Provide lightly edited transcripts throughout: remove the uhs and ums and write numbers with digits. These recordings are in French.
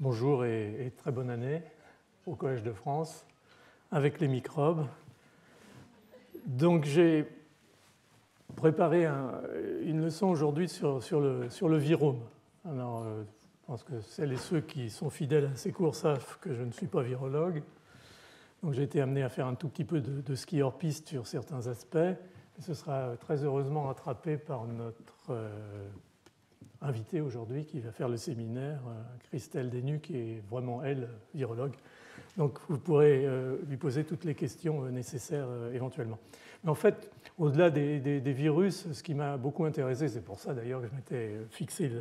Bonjour et très bonne année au Collège de France avec les microbes. Donc j'ai préparé une leçon aujourd'hui sur le virome. Alors je pense que celles et ceux qui sont fidèles à ces cours savent que je ne suis pas virologue. Donc j'ai été amené à faire un tout petit peu de ski hors-piste sur certains aspects. Et ce sera très heureusement rattrapé par notre invitée aujourd'hui qui va faire le séminaire, Christelle Desnus, qui est vraiment, elle, virologue. Donc vous pourrez lui poser toutes les questions nécessaires éventuellement. Mais en fait, au-delà des virus, ce qui m'a beaucoup intéressé, c'est pour ça d'ailleurs que je m'étais fixé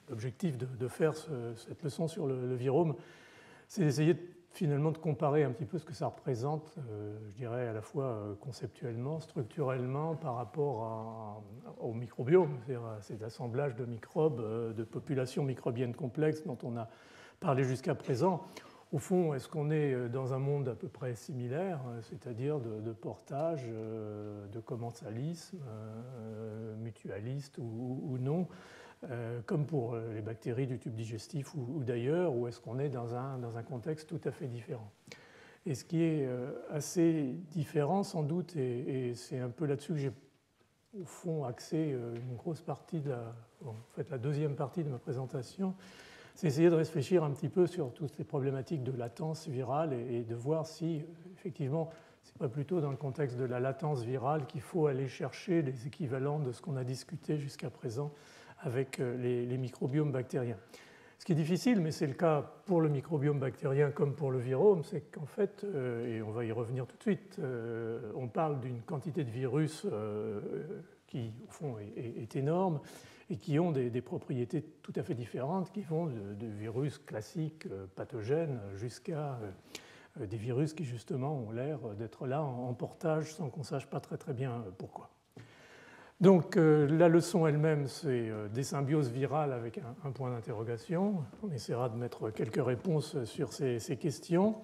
l'objectif de faire cette leçon sur le virome, c'est d'essayer finalement de comparer un petit peu ce que ça représente, je dirais à la fois conceptuellement, structurellement, par rapport au microbiome, c'est-à-dire à cet assemblage de microbes, de populations microbiennes complexes dont on a parlé jusqu'à présent. Au fond, est-ce qu'on est dans un monde à peu près similaire, c'est-à-dire de portage, de commensalisme, mutualiste ou non, comme pour les bactéries du tube digestif ou d'ailleurs, ou est-ce qu'on est dans un contexte tout à fait différent? Et ce qui est assez différent sans doute, et c'est un peu là-dessus que j'ai au fond axé une grosse partie la deuxième partie de ma présentation, c'est essayer de réfléchir un petit peu sur toutes ces problématiques de latence virale et de voir si effectivement ce n'est pas plutôt dans le contexte de la latence virale qu'il faut aller chercher les équivalents de ce qu'on a discuté jusqu'à présent avec les microbiomes bactériens. Ce qui est difficile, mais c'est le cas pour le microbiome bactérien comme pour le virome, c'est qu'en fait, et on va y revenir tout de suite, on parle d'une quantité de virus qui, au fond, est énorme et qui ont des propriétés tout à fait différentes, qui vont de virus classiques pathogènes jusqu'à des virus qui, justement, ont l'air d'être là en portage sans qu'on ne sache pas très, très bien pourquoi. Donc la leçon elle-même, c'est des symbioses virales avec un point d'interrogation. On essaiera de mettre quelques réponses sur ces questions.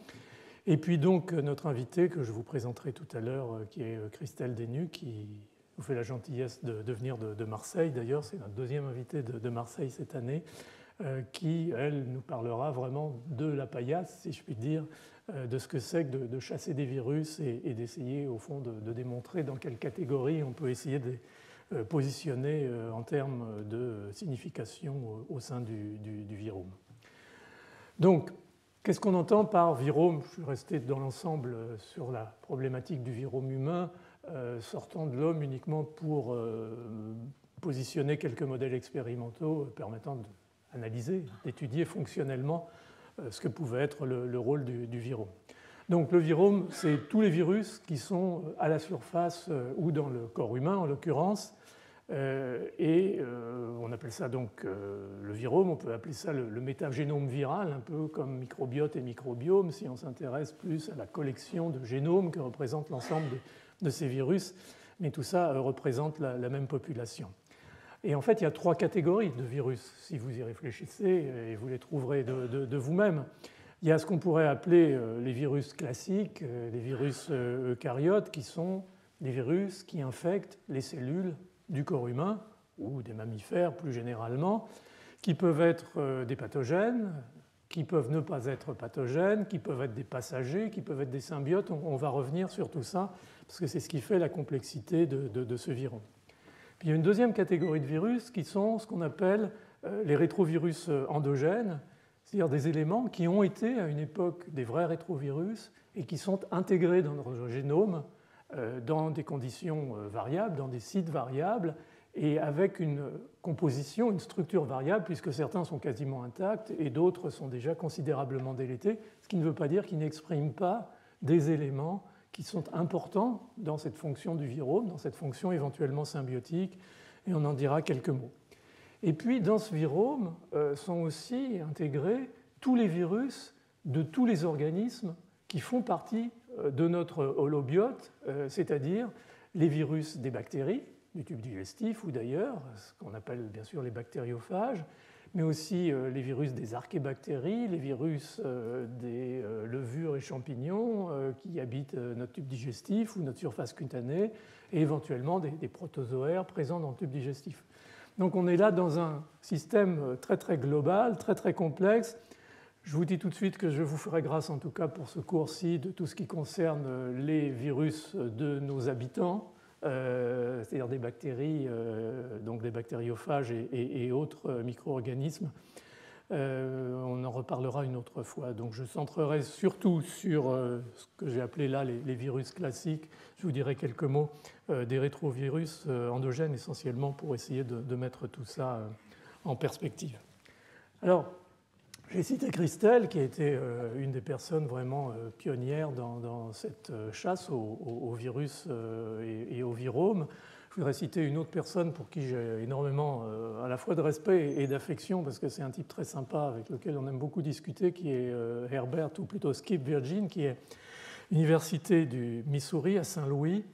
Et puis donc notre invitée que je vous présenterai tout à l'heure, qui est Christelle Desnus, qui nous fait la gentillesse de venir de Marseille. D'ailleurs, c'est notre deuxième invitée de Marseille cette année, qui, elle, nous parlera vraiment de la paillasse, si je puis dire, de ce que c'est que de chasser des virus et d'essayer, au fond, de démontrer dans quelle catégorie on peut essayer de positionné en termes de signification au sein du virome. Donc, qu'est-ce qu'on entend par virome? Je suis resté dans l'ensemble sur la problématique du virome humain, sortant de l'homme uniquement pour positionner quelques modèles expérimentaux permettant d'analyser, d'étudier fonctionnellement ce que pouvait être le rôle du virome. Donc le virome, c'est tous les virus qui sont à la surface ou dans le corps humain en l'occurrence, et on appelle ça donc le virome, on peut appeler ça le métagénome viral, un peu comme microbiote et microbiome, si on s'intéresse plus à la collection de génomes que représente l'ensemble de ces virus, mais tout ça représente la même population. Et en fait, il y a trois catégories de virus, si vous y réfléchissez, et vous les trouverez de vous-même. Il y a ce qu'on pourrait appeler les virus classiques, les virus eucaryotes, qui sont les virus qui infectent les cellules du corps humain ou des mammifères plus généralement, qui peuvent être des pathogènes, qui peuvent ne pas être pathogènes, qui peuvent être des passagers, qui peuvent être des symbiotes. On va revenir sur tout ça, parce que c'est ce qui fait la complexité de ce virus. Puis il y a une deuxième catégorie de virus qui sont ce qu'on appelle les rétrovirus endogènes, c'est-à-dire des éléments qui ont été à une époque des vrais rétrovirus et qui sont intégrés dans notre génome dans des conditions variables, dans des sites variables et avec une composition, une structure variable puisque certains sont quasiment intacts et d'autres sont déjà considérablement délétés, ce qui ne veut pas dire qu'ils n'expriment pas des éléments qui sont importants dans cette fonction du virome, dans cette fonction éventuellement symbiotique, et on en dira quelques mots. Et puis, dans ce virome sont aussi intégrés tous les virus de tous les organismes qui font partie de notre holobiote, c'est-à-dire les virus des bactéries, du tube digestif ou d'ailleurs, ce qu'on appelle bien sûr les bactériophages, mais aussi les virus des archébactéries, les virus des levures et champignons qui habitent notre tube digestif ou notre surface cutanée, et éventuellement des protozoaires présents dans le tube digestif. Donc on est là dans un système très très global, très très complexe, Je vous dis tout de suite que je vous ferai grâce, en tout cas pour ce cours-ci, de tout ce qui concerne les virus de nos habitants, c'est-à-dire des bactéries, donc des bactériophages et autres micro-organismes. On en reparlera une autre fois. Donc je centrerai surtout sur ce que j'ai appelé là les virus classiques. Je vous dirai quelques mots des rétrovirus endogènes essentiellement pour essayer de mettre tout ça en perspective. Alors, j'ai cité Christelle, qui a été une des personnes vraiment pionnières dans cette chasse aux virus et aux viromes. Je voudrais citer une autre personne pour qui j'ai énormément à la fois de respect et d'affection, parce que c'est un type très sympa avec lequel on aime beaucoup discuter, qui est Herbert, ou plutôt Skip Virgin, qui est Université du Missouri à Saint-Louis,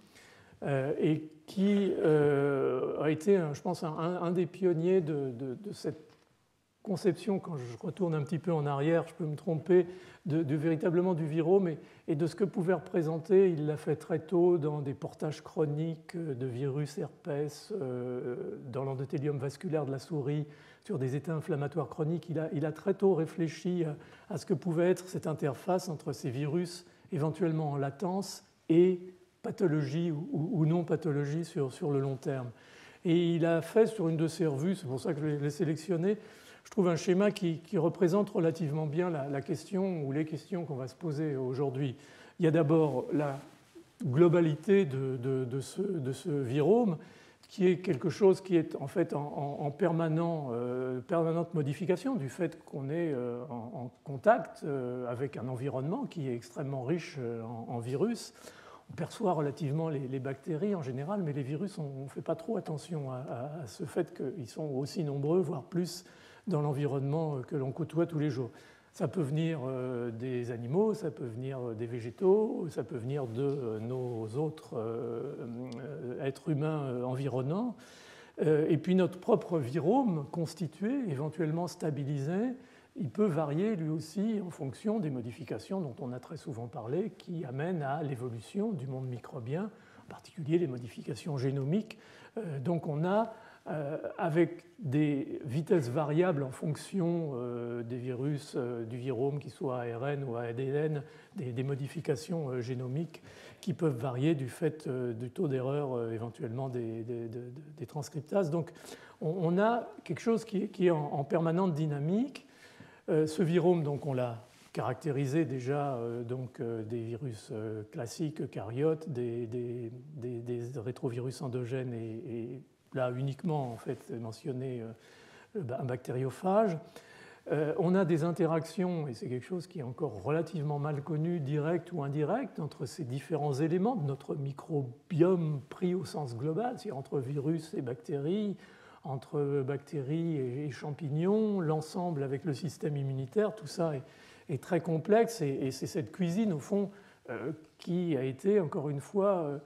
et qui a été, je pense, un des pionniers de cette conception, quand je retourne un petit peu en arrière, je peux me tromper, véritablement du virome et de ce que pouvait représenter. Il l'a fait très tôt dans des portages chroniques de virus herpès, dans l'endothélium vasculaire de la souris, sur des états inflammatoires chroniques. Il a très tôt réfléchi à ce que pouvait être cette interface entre ces virus éventuellement en latence et pathologie ou non-pathologie sur le long terme. Et il a fait sur une de ses revues, c'est pour ça que je l'ai sélectionné, je trouve un schéma qui représente relativement bien la question ou les questions qu'on va se poser aujourd'hui. Il y a d'abord la globalité de ce virome, qui est quelque chose qui est en fait en permanente modification du fait qu'on est en contact avec un environnement qui est extrêmement riche en virus. On perçoit relativement les bactéries en général, mais les virus, on ne fait pas trop attention à ce fait qu'ils sont aussi nombreux, voire plus, dans l'environnement que l'on côtoie tous les jours. Ça peut venir des animaux, ça peut venir des végétaux, ça peut venir de nos autres êtres humains environnants. Et puis notre propre virome constitué, éventuellement stabilisé, il peut varier lui aussi en fonction des modifications dont on a très souvent parlé, qui amènent à l'évolution du monde microbien, en particulier les modifications génomiques. Donc on a avec des vitesses variables en fonction des virus, du virome, qui soit ARN ou ADN, des modifications génomiques qui peuvent varier du fait du taux d'erreur éventuellement des transcriptases. Donc on a quelque chose qui est en permanente dynamique. Ce virome, donc, on l'a caractérisé déjà des virus classiques, eucaryotes, des rétrovirus endogènes et là uniquement en fait mentionné un bactériophage. On a des interactions, et c'est quelque chose qui est encore relativement mal connu, directes ou indirectes, entre ces différents éléments de notre microbiome pris au sens global, c'est-à-dire entre virus et bactéries, entre bactéries et champignons, l'ensemble avec le système immunitaire. Tout ça est très complexe, et c'est cette cuisine au fond qui a été encore une fois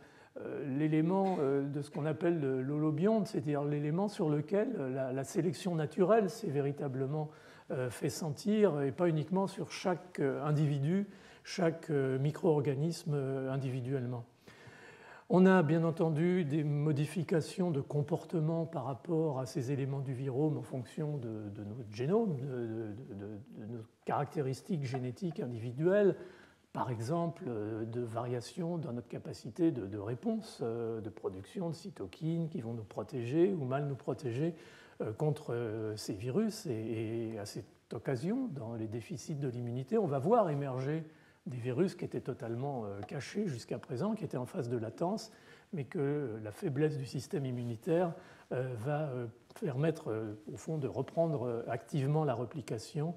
l'élément de ce qu'on appelle l'holobionte, c'est-à-dire l'élément sur lequel la sélection naturelle s'est véritablement fait sentir, et pas uniquement sur chaque individu, chaque micro-organisme individuellement. On a bien entendu des modifications de comportement par rapport à ces éléments du virome en fonction de notre génome, de nos caractéristiques génétiques individuelles. Par exemple, de variations dans notre capacité de réponse, de production de cytokines qui vont nous protéger ou mal nous protéger contre ces virus. Et à cette occasion, dans les déficits de l'immunité, on va voir émerger des virus qui étaient totalement cachés jusqu'à présent, qui étaient en phase de latence, mais que la faiblesse du système immunitaire va permettre, au fond, de reprendre activement la replication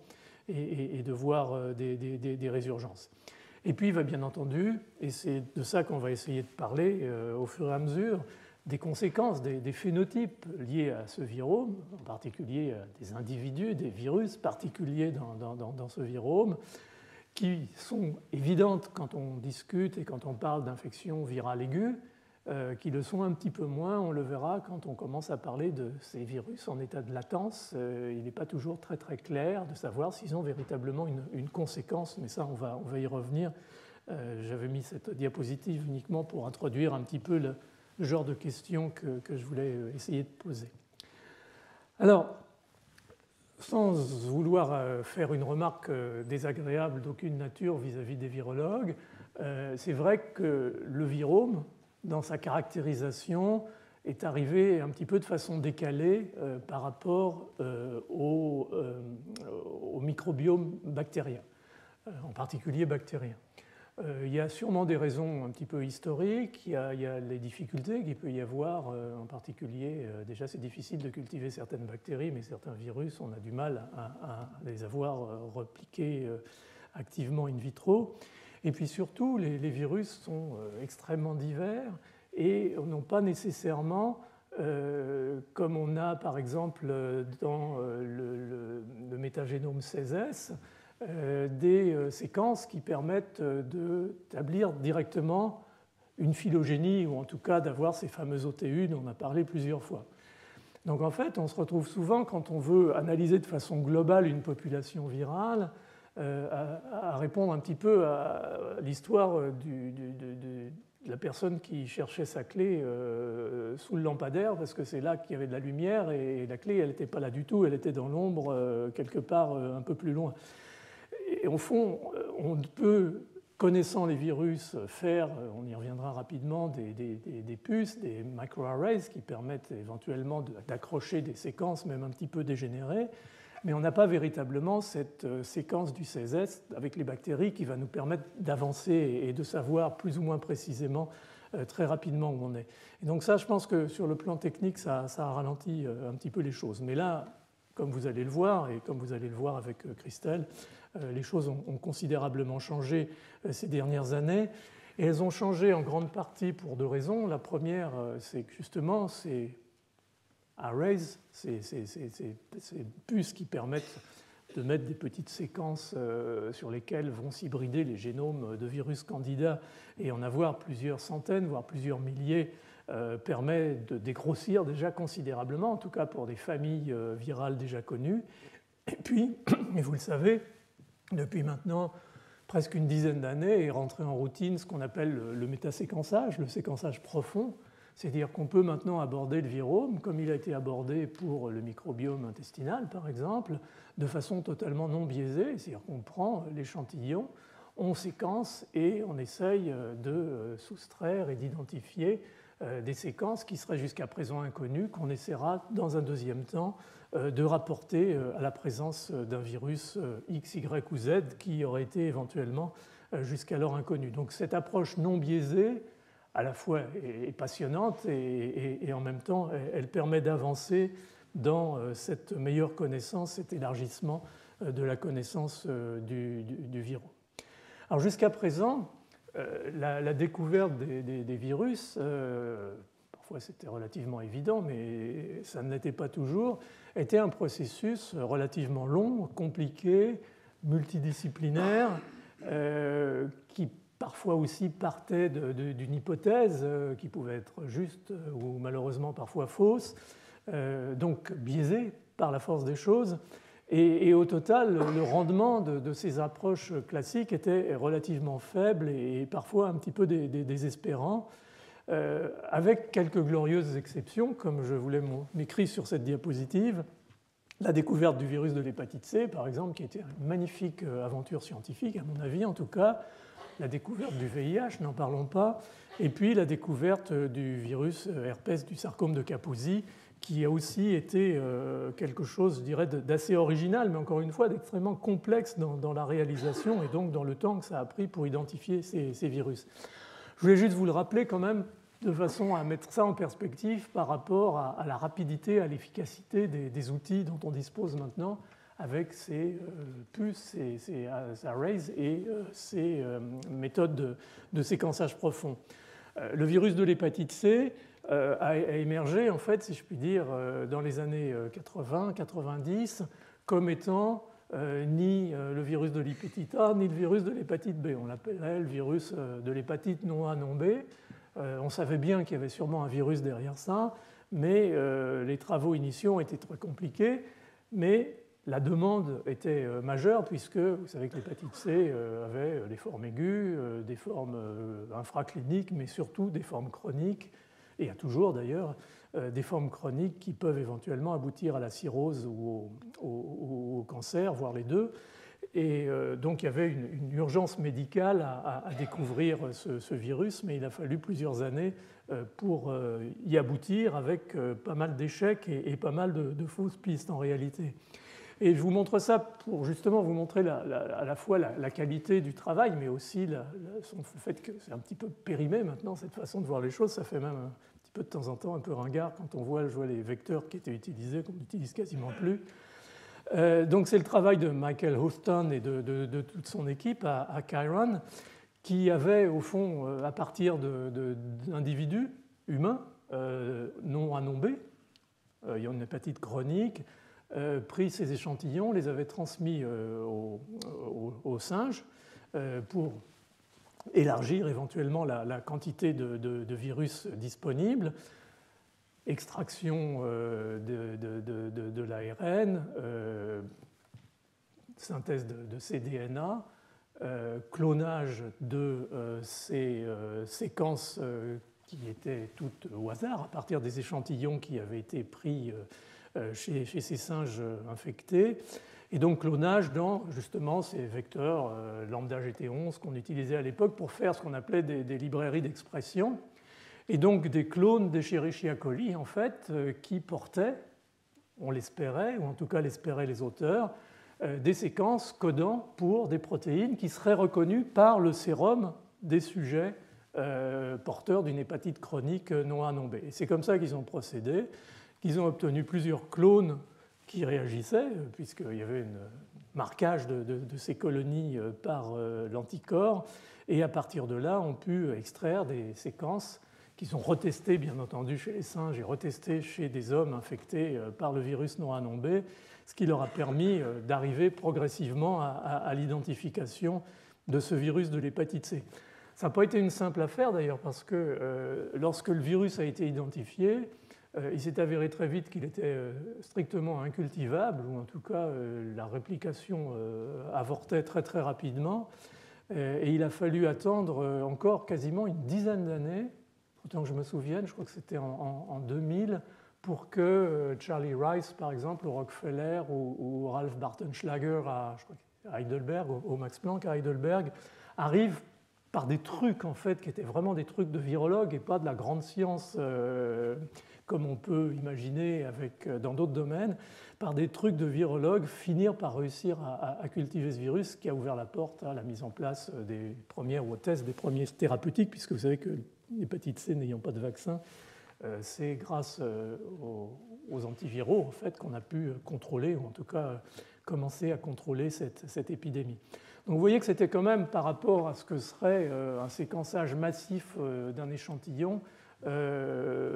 et de voir des résurgences. Et puis, il va bien entendu, et c'est de ça qu'on va essayer de parler au fur et à mesure, des conséquences, des phénotypes liés à ce virome, en particulier des individus, des virus particuliers dans ce virome, qui sont évidentes quand on discute et quand on parle d'infection virale aiguë, qui le sont un petit peu moins, on le verra quand on commence à parler de ces virus en état de latence. Il n'est pas toujours très très clair de savoir s'ils ont véritablement une conséquence, mais ça on va y revenir. J'avais mis cette diapositive uniquement pour introduire un petit peu le genre de questions que je voulais essayer de poser. Alors, sans vouloir faire une remarque désagréable d'aucune nature vis-à-vis des virologues, c'est vrai que le virome, dans sa caractérisation, est arrivé un petit peu de façon décalée par rapport au microbiome bactérien, en particulier bactérien. Il y a sûrement des raisons un petit peu historiques, il y a les difficultés qu'il peut y avoir, en particulier, déjà c'est difficile de cultiver certaines bactéries, mais certains virus, on a du mal à les avoir repliqués activement in vitro. Et puis surtout, les virus sont extrêmement divers et n'ont pas nécessairement, comme on a par exemple dans le métagénome 16S, des séquences qui permettent d'établir directement une phylogénie, ou en tout cas d'avoir ces fameux OTU dont on a parlé plusieurs fois. Donc en fait, on se retrouve souvent, quand on veut analyser de façon globale une population virale, à répondre un petit peu à l'histoire de la personne qui cherchait sa clé sous le lampadaire, parce que c'est là qu'il y avait de la lumière, et la clé, elle n'était pas là du tout, elle était dans l'ombre, quelque part un peu plus loin. Et au fond, on peut, connaissant les virus, faire, on y reviendra rapidement, des puces, des microarrays qui permettent éventuellement d'accrocher des séquences, même un petit peu dégénérées, mais on n'a pas véritablement cette séquence du 16S avec les bactéries qui va nous permettre d'avancer et de savoir plus ou moins précisément très rapidement où on est. Et donc ça, je pense que sur le plan technique, ça a ralenti un petit peu les choses. Mais là, comme vous allez le voir, et comme vous allez le voir avec Christelle, les choses ont considérablement changé ces dernières années. Et elles ont changé en grande partie pour deux raisons. La première, c'est que justement, ces arrays, ces puces qui permettent de mettre des petites séquences sur lesquelles vont s'hybrider les génomes de virus candidats et en avoir plusieurs centaines, voire plusieurs milliers, permet de dégrossir déjà considérablement, en tout cas pour des familles virales déjà connues. Et puis, et vous le savez, depuis maintenant presque une dizaine d'années est rentré en routine ce qu'on appelle le métaséquençage, le séquençage profond, c'est-à-dire qu'on peut maintenant aborder le virome, comme il a été abordé pour le microbiome intestinal par exemple, de façon totalement non biaisée, c'est-à-dire qu'on prend l'échantillon, on séquence et on essaye de soustraire et d'identifier des séquences qui seraient jusqu'à présent inconnues, qu'on essaiera dans un deuxième temps de rapporter à la présence d'un virus X, Y ou Z qui aurait été éventuellement jusqu'alors inconnu. Donc cette approche non biaisée, à la fois est passionnante et en même temps elle permet d'avancer dans cette meilleure connaissance, cet élargissement de la connaissance du virus. Alors jusqu'à présent, la découverte des virus, parfois c'était relativement évident, mais ça ne l'était pas toujours, était un processus relativement long, compliqué, multidisciplinaire, qui parfois aussi partait d'une hypothèse qui pouvait être juste ou malheureusement parfois fausse, donc biaisée par la force des choses. Et au total, le rendement de ces approches classiques était relativement faible et parfois un petit peu désespérant, avec quelques glorieuses exceptions, comme je vous l'ai écrit sur cette diapositive. La découverte du virus de l'hépatite C, par exemple, qui était une magnifique aventure scientifique, à mon avis en tout cas. La découverte du VIH, n'en parlons pas. Et puis la découverte du virus herpès du sarcome de Kaposi, qui a aussi été quelque chose, je dirais, d'assez original, mais encore une fois d'extrêmement complexe dans la réalisation et donc dans le temps que ça a pris pour identifier ces virus. Je voulais juste vous le rappeler quand même, de façon à mettre ça en perspective par rapport à la rapidité, à l'efficacité des outils dont on dispose maintenant avec ces puces, ces arrays et ces méthodes de séquençage profond. Le virus de l'hépatite C a émergé, en fait, si je puis dire, dans les années 80-90 comme étant ni le virus de l'hépatite A ni le virus de l'hépatite B. On l'appelait le virus de l'hépatite non A non B. On savait bien qu'il y avait sûrement un virus derrière ça, mais les travaux initiaux ont été très compliqués. Mais la demande était majeure puisque vous savez que l'hépatite C avait des formes aiguës, des formes infracliniques, mais surtout des formes chroniques et a toujours d'ailleurs, des formes chroniques qui peuvent éventuellement aboutir à la cirrhose ou au cancer, voire les deux. Et donc il y avait une urgence médicale à découvrir ce virus, mais il a fallu plusieurs années pour y aboutir avec pas mal d'échecs et pas mal de fausses pistes en réalité. Et je vous montre ça pour justement vous montrer à la fois la qualité du travail, mais aussi le fait que c'est un petit peu périmé maintenant, cette façon de voir les choses. Ça fait même un petit peu de temps en temps un peu ringard quand on voit les vecteurs qui étaient utilisés, qu'on n'utilise quasiment plus. Donc c'est le travail de Michael Houston et de toute son équipe à Chiron, qui avait au fond, à partir d'individus humains non A non B, ayant une hépatite chronique, pris ces échantillons, les avait transmis aux singes pour élargir éventuellement la quantité de virus disponible, extraction de l'ARN, synthèse de cDNA, clonage de ces séquences qui étaient toutes au hasard à partir des échantillons qui avaient été pris chez ces singes infectés, et donc clonage dans justement ces vecteurs lambda GT11 qu'on utilisait à l'époque pour faire ce qu'on appelait des librairies d'expression, et donc des clones d'Escherichia coli en fait qui portaient, on l'espérait, ou en tout cas l'espéraient les auteurs, des séquences codant pour des protéines qui seraient reconnues par le sérum des sujets porteurs d'une hépatite chronique non A non B. Et c'est comme ça qu'ils ont procédé, qu'ils ont obtenu plusieurs clones qui réagissaient, puisqu'il y avait un marquage de ces colonies par l'anticorps, et à partir de là, on pu extraire des séquences qui sont retestées, bien entendu, chez les singes et retestées chez des hommes infectés par le virus non A non B, ce qui leur a permis d'arriver progressivement à l'identification de ce virus de l'hépatite C. Ça n'a pas été une simple affaire d'ailleurs, parce que lorsque le virus a été identifié, il s'est avéré très vite qu'il était strictement incultivable, ou en tout cas la réplication avortait très très rapidement, et il a fallu attendre encore quasiment une dizaine d'années, autant que je me souvienne, je crois que c'était en 2000, pour que Charlie Rice, par exemple, au Rockefeller, ou Ralph Bartenschlager à Heidelberg, au Max Planck à Heidelberg, arrivent par des trucs en fait qui étaient vraiment des trucs de virologue et pas de la grande science comme on peut imaginer dans d'autres domaines, par des trucs de virologue, finir par réussir à cultiver ce virus, qui a ouvert la porte à la mise en place des premières, ou au test des premiers thérapeutiques, puisque vous savez que l'hépatite C n'ayant pas de vaccin, c'est grâce aux antiviraux en fait, qu'on a pu contrôler, ou en tout cas commencer à contrôler cette épidémie. Donc vous voyez que c'était quand même, par rapport à ce que serait un séquençage massif d'un échantillon,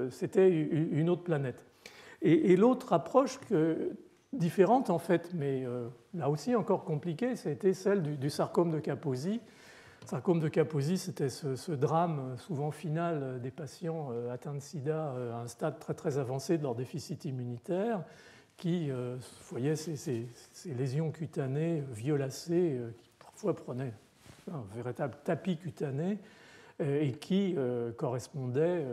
c'était une autre planète. Et l'autre approche différente en fait, mais là aussi encore compliquée, c'était celle du sarcome de Kaposi. Le sarcome de Kaposi, c'était ce drame souvent final des patients atteints de sida à un stade très très avancé de leur déficit immunitaire, qui, vous voyez, ces lésions cutanées violacées, qui parfois prenaient un véritable tapis cutané, et qui correspondait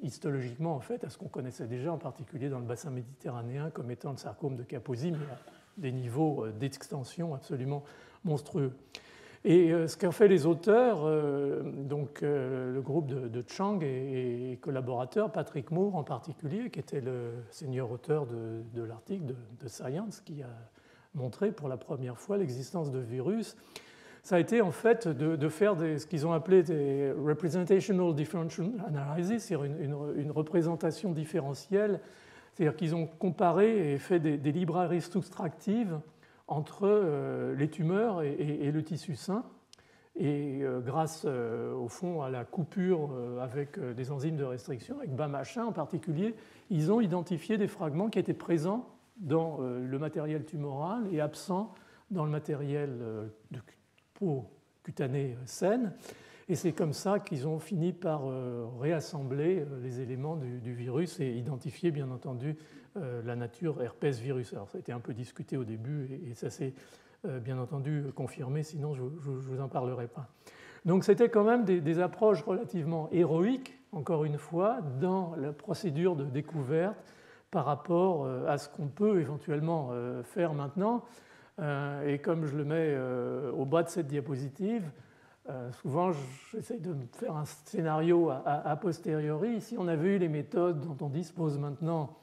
histologiquement en fait à ce qu'on connaissait déjà, en particulier dans le bassin méditerranéen, comme étant le sarcome de Kaposi, mais à des niveaux d'extension absolument monstrueux. Et ce qu'ont fait les auteurs, donc le groupe de Chang et collaborateurs, Patrick Moore en particulier, qui était le senior auteur de l'article de Science, qui a montré pour la première fois l'existence de virus, ça a été en fait de faire ce qu'ils ont appelé des representational differential analysis, c'est-à-dire une représentation différentielle, c'est-à-dire qu'ils ont comparé et fait des librairies soustractives entre les tumeurs et le tissu sain, et grâce au fond à la coupure avec des enzymes de restriction, avec BAM-H1 en particulier, ils ont identifié des fragments qui étaient présents dans le matériel tumoral et absents dans le matériel de peau cutanée saine, et c'est comme ça qu'ils ont fini par réassembler les éléments du virus et identifier bien entendu la nature herpès virus. Alors ça a été un peu discuté au début et ça s'est bien entendu confirmé, sinon je ne vous en parlerai pas. Donc c'était quand même des approches relativement héroïques encore une fois, dans la procédure de découverte par rapport à ce qu'on peut éventuellement faire maintenant. Et comme je le mets au bas de cette diapositive, souvent j'essaie de faire un scénario a posteriori. Si on avait eu les méthodes dont on dispose maintenant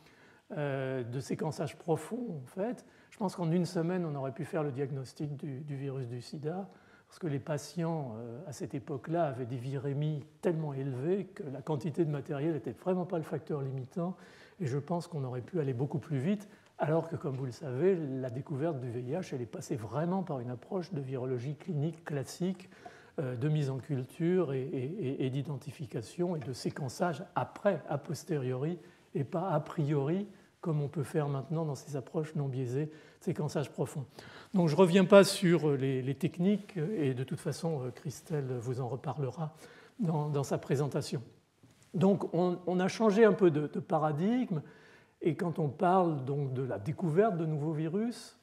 de séquençage profond, en fait, je pense qu'en une semaine, on aurait pu faire le diagnostic du virus du sida, parce que les patients à cette époque-là avaient des virémies tellement élevées que la quantité de matériel n'était vraiment pas le facteur limitant, et je pense qu'on aurait pu aller beaucoup plus vite, alors que, comme vous le savez, la découverte du VIH, elle est passée vraiment par une approche de virologie clinique classique, de mise en culture et d'identification et de séquençage après, a posteriori, et pas a priori, comme on peut faire maintenant dans ces approches non biaisées de séquençage profond. Donc je ne reviens pas sur les techniques, et de toute façon, Christelle vous en reparlera dans sa présentation. Donc on a changé un peu de paradigme, et quand on parle donc de la découverte de nouveaux virus,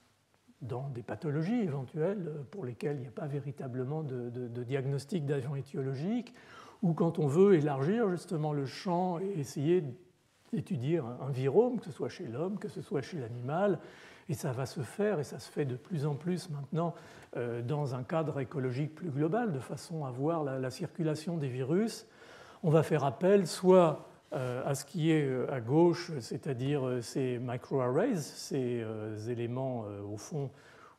dans des pathologies éventuelles pour lesquelles il n'y a pas véritablement de diagnostic d'agent étiologique, ou quand on veut élargir justement le champ et essayer d'étudier un virome, que ce soit chez l'homme, que ce soit chez l'animal, et ça va se faire, et ça se fait de plus en plus maintenant dans un cadre écologique plus global, de façon à voir la circulation des virus. On va faire appel soit à ce qui est à gauche, c'est-à-dire ces microarrays, ces éléments au fond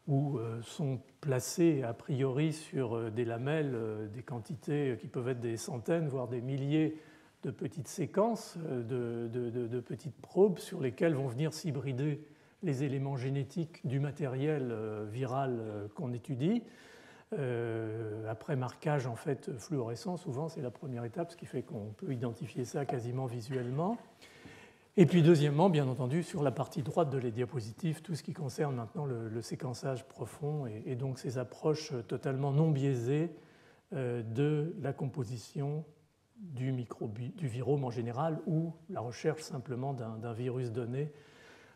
où sont placés a priori sur des lamelles des quantités qui peuvent être des centaines, voire des milliers de petites séquences, de petites probes sur lesquelles vont venir s'hybrider les éléments génétiques du matériel viral qu'on étudie. Après marquage en fait fluorescent, souvent c'est la première étape, ce qui fait qu'on peut identifier ça quasiment visuellement. Et puis deuxièmement, bien entendu, sur la partie droite de la diapositive, tout ce qui concerne maintenant le séquençage profond et donc ces approches totalement non biaisées de la composition du virome en général ou la recherche simplement d'un virus donné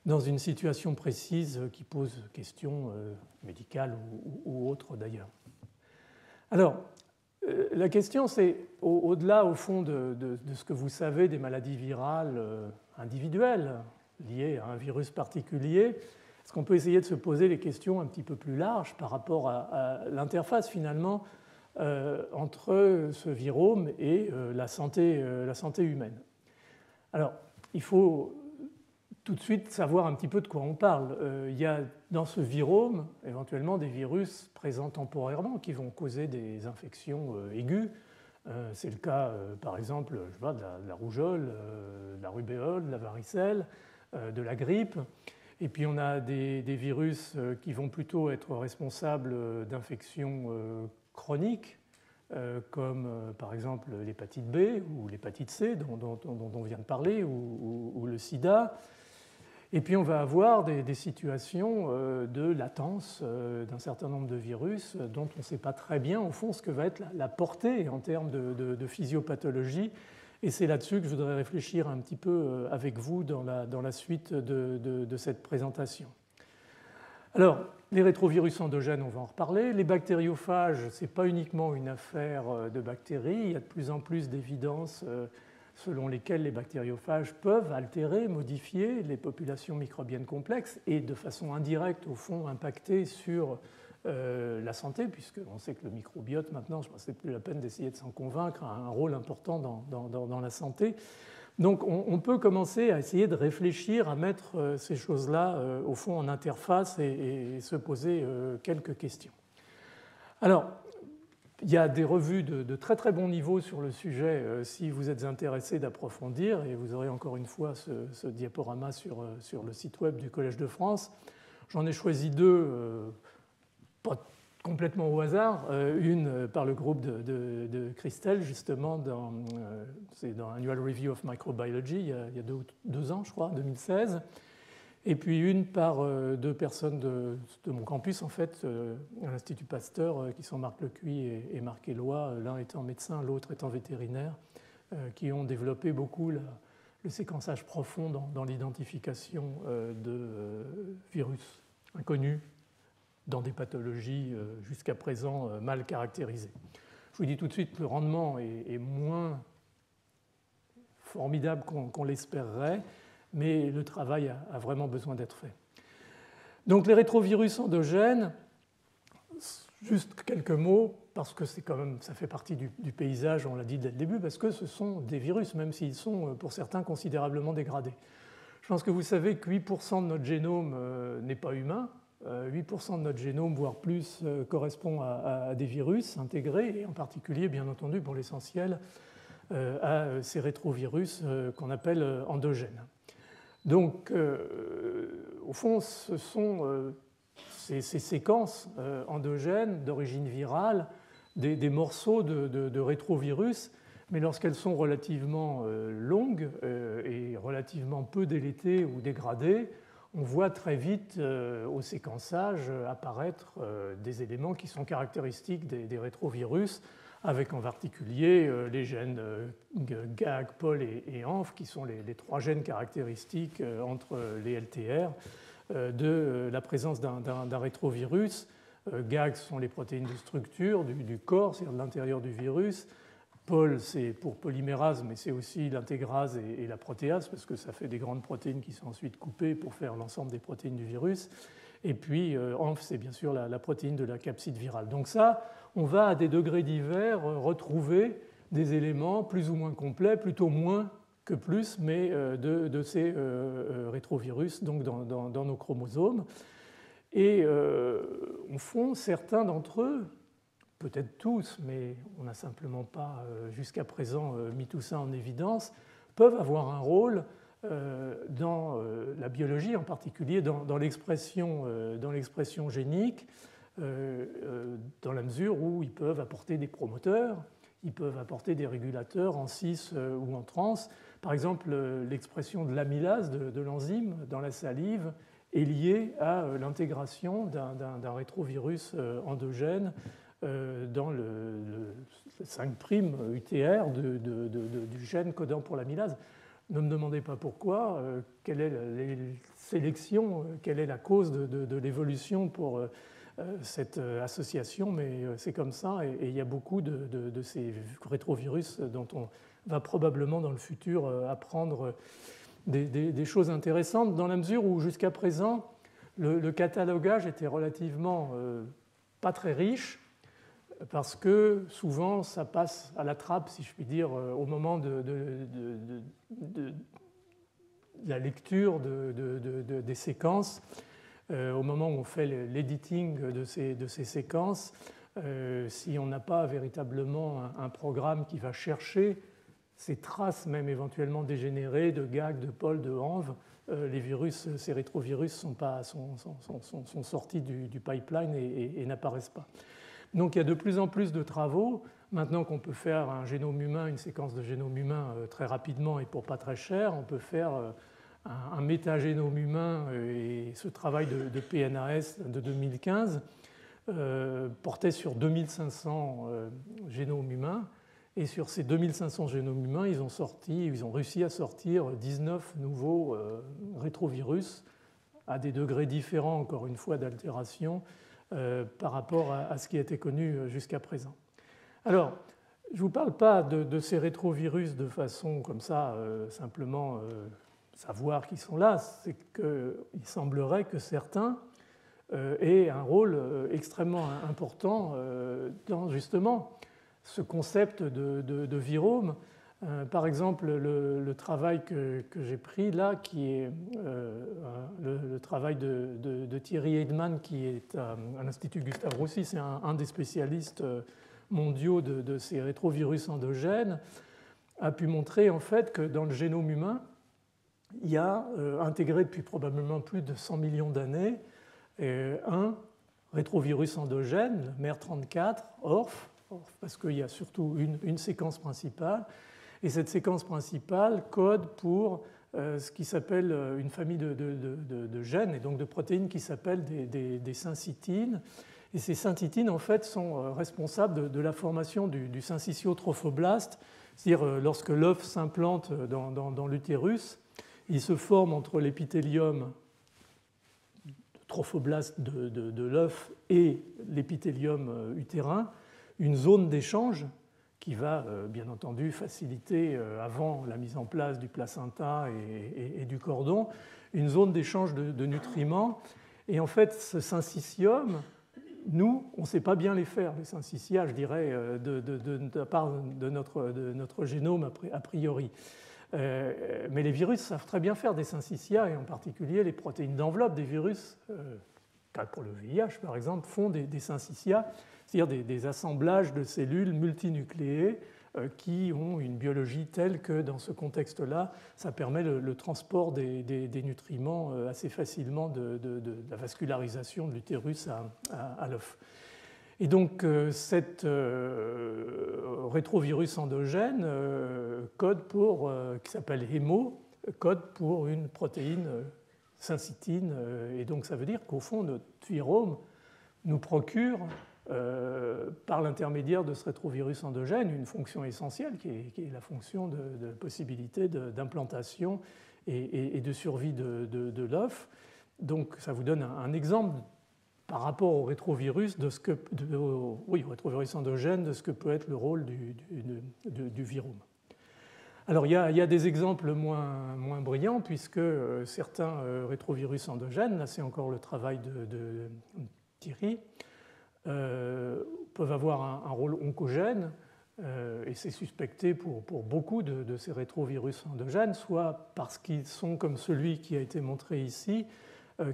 dans une situation précise qui pose question médicale ou autre d'ailleurs. Alors, la question, c'est, au-delà, au fond, de ce que vous savez des maladies virales individuelles liées à un virus particulier, est-ce qu'on peut essayer de se poser des questions un petit peu plus larges par rapport à l'interface, finalement, entre ce virome et la santé humaine? Alors, il faut tout de suite savoir un petit peu de quoi on parle. Il y a dans ce virome éventuellement des virus présents temporairement qui vont causer des infections aiguës. C'est le cas, par exemple, je sais pas, de la rougeole, de la rubéole, de la varicelle, de la grippe. Et puis on a des virus qui vont plutôt être responsables d'infections chroniques, comme par exemple l'hépatite B ou l'hépatite C dont on vient de parler, ou le sida. Et puis on va avoir des situations de latence d'un certain nombre de virus dont on ne sait pas très bien au fond ce que va être la portée en termes de physiopathologie. Et c'est là-dessus que je voudrais réfléchir un petit peu avec vous dans la suite de cette présentation. Alors, les rétrovirus endogènes, on va en reparler. Les bactériophages, ce n'est pas uniquement une affaire de bactéries. Il y a de plus en plus d'évidences selon lesquelles les bactériophages peuvent altérer, modifier les populations microbiennes complexes et de façon indirecte, au fond, impacter sur la santé, puisqu'on sait que le microbiote, maintenant, je pense que ce n'est plus la peine d'essayer de s'en convaincre, a un rôle important dans la santé. Donc on peut commencer à essayer de réfléchir à mettre ces choses-là, au fond, en interface et se poser quelques questions. Alors, il y a des revues de très très bon niveau sur le sujet si vous êtes intéressé d'approfondir, et vous aurez encore une fois ce diaporama sur le site web du Collège de France. J'en ai choisi deux, pas complètement au hasard, une par le groupe de Christelle, justement, c'est dans Annual Review of Microbiology, il y a deux ans, je crois, 2016. Et puis une par deux personnes de mon campus, en fait, à l'Institut Pasteur, qui sont Marc Lecuy et Marc Éloi, l'un étant médecin, l'autre étant vétérinaire, qui ont développé beaucoup le séquençage profond dans l'identification de virus inconnus dans des pathologies jusqu'à présent mal caractérisées. Je vous dis tout de suite que le rendement est moins formidable qu'on l'espérerait, mais le travail a vraiment besoin d'être fait. Donc les rétrovirus endogènes, juste quelques mots, parce que c'est quand même, ça fait partie du paysage, on l'a dit dès le début, parce que ce sont des virus, même s'ils sont pour certains considérablement dégradés. Je pense que vous savez que 8% de notre génome n'est pas humain. 8% de notre génome, voire plus, correspond à des virus intégrés, et en particulier, bien entendu, pour l'essentiel, à ces rétrovirus qu'on appelle endogènes. Donc, au fond, ce sont ces séquences endogènes d'origine virale, des morceaux de rétrovirus, mais lorsqu'elles sont relativement longues et relativement peu délétées ou dégradées, on voit très vite au séquençage apparaître des éléments qui sont caractéristiques des rétrovirus, avec en particulier les gènes GAG, POL et ENF, qui sont les trois gènes caractéristiques entre les LTR de la présence d'un rétrovirus. GAG sont les protéines de structure du corps, c'est-à-dire de l'intérieur du virus. POL, c'est pour polymérase, mais c'est aussi l'intégrase et la protéase, parce que ça fait des grandes protéines qui sont ensuite coupées pour faire l'ensemble des protéines du virus. Et puis, ENF, c'est bien sûr la protéine de la capside virale. Donc ça, on va à des degrés divers retrouver des éléments plus ou moins complets, plutôt moins que plus, mais de ces rétrovirus donc dans nos chromosomes. Et au fond, certains d'entre eux, peut-être tous, mais on n'a simplement pas jusqu'à présent mis tout ça en évidence, peuvent avoir un rôle dans la biologie, en particulier dans l'expression génique, dans la mesure où ils peuvent apporter des promoteurs, ils peuvent apporter des régulateurs en cis ou en trans. Par exemple, l'expression de l'amylase de l'enzyme dans la salive est liée à l'intégration d'un rétrovirus endogène dans le 5' UTR du gène codant pour l'amylase. Ne me demandez pas pourquoi, quelle est la sélection, quelle est la cause de l'évolution pour cette association, mais c'est comme ça, et il y a beaucoup de ces rétrovirus dont on va probablement dans le futur apprendre des choses intéressantes, dans la mesure où jusqu'à présent, le catalogage était relativement pas très riche, parce que souvent ça passe à la trappe, si je puis dire, au moment de la lecture des séquences, au moment où on fait l'editing de ces séquences, si on n'a pas véritablement un programme qui va chercher ces traces, même éventuellement dégénérées, de GAG, de POL, de ENV, les virus, ces rétrovirus sont sortis du pipeline et n'apparaissent pas. Donc il y a de plus en plus de travaux. Maintenant qu'on peut faire un génome humain, une séquence de génome humain très rapidement et pour pas très cher, on peut faire un métagénome humain, et ce travail de PNAS de 2015 portait sur 2500 génomes humains. Et sur ces 2500 génomes humains, ils ont réussi à sortir 19 nouveaux rétrovirus à des degrés différents, encore une fois, d'altération par rapport à ce qui a été connu jusqu'à présent. Alors, je ne vous parle pas de ces rétrovirus de façon comme ça, simplement savoir qu'ils sont là. C'est qu'il semblerait que certains aient un rôle extrêmement important dans justement ce concept de virome. Par exemple, le travail que j'ai pris là, qui est le travail de Thierry Heidmann, qui est à l'Institut Gustave Roussy, c'est un des spécialistes mondiaux de ces rétrovirus endogènes, a pu montrer en fait que dans le génome humain, il y a intégré depuis probablement plus de 100 millions d'années un rétrovirus endogène, le MER34, ORF, parce qu'il y a surtout une séquence principale. Et cette séquence principale code pour ce qui s'appelle une famille de gènes et donc de protéines qui s'appellent des syncytines. Et ces syncytines, en fait, sont responsables de la formation du syncytiotrophoblaste, c'est-à-dire lorsque l'œuf s'implante dans l'utérus, il se forme entre l'épithélium trophoblaste de l'œuf et l'épithélium utérin une zone d'échange qui va bien entendu faciliter, avant la mise en place du placenta et du cordon, une zone d'échange de nutriments. Et en fait, ce syncytium, nous, on ne sait pas bien les faire, les syncytia, je dirais, de la part de notre génome a priori. Mais les virus savent très bien faire des syncytia, et en particulier les protéines d'enveloppe des virus, pour le VIH par exemple, font des syncytia, c'est-à-dire des assemblages de cellules multinucléées qui ont une biologie telle que dans ce contexte-là, ça permet le transport des nutriments assez facilement de la vascularisation de l'utérus à l'œuf. Et donc, cet rétrovirus endogène code pour, qui s'appelle HEMO, code pour une protéine syncytine. Et donc, ça veut dire qu'au fond, notre virome nous procure, par l'intermédiaire de ce rétrovirus endogène, une fonction essentielle qui est la fonction de possibilité d'implantation et de survie de l'œuf. Donc, ça vous donne un exemple par rapport au rétrovirus, rétrovirus endogène, de ce que peut être le rôle du virome. Alors, il y a des exemples moins brillants, puisque certains rétrovirus endogènes, là c'est encore le travail de Thierry, peuvent avoir un rôle oncogène, et c'est suspecté pour beaucoup de ces rétrovirus endogènes, soit parce qu'ils sont, comme celui qui a été montré ici,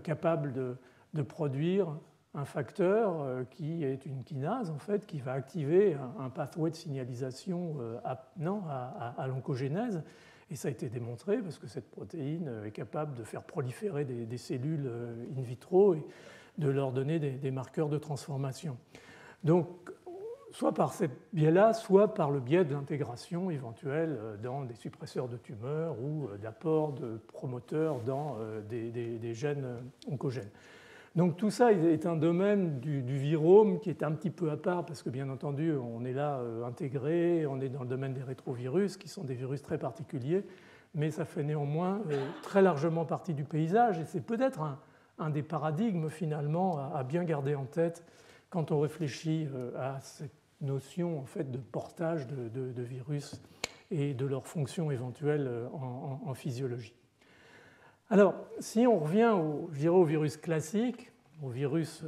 capables de produire un facteur qui est une kinase, en fait, qui va activer un pathway de signalisation à l'oncogénèse. Et ça a été démontré parce que cette protéine est capable de faire proliférer des cellules in vitro et de leur donner des marqueurs de transformation. Donc, soit par ce biais-là, soit par le biais de l'intégration éventuelle dans des suppresseurs de tumeurs ou d'apport de promoteurs dans des gènes oncogènes. Donc tout ça est un domaine du virome qui est un petit peu à part parce que bien entendu on est là intégré, on est dans le domaine des rétrovirus qui sont des virus très particuliers, mais ça fait néanmoins très largement partie du paysage et c'est peut-être un des paradigmes finalement à bien garder en tête quand on réfléchit à cette notion en fait de portage de virus et de leur fonction éventuelle en physiologie. Alors, si on revient au virus classique, au virus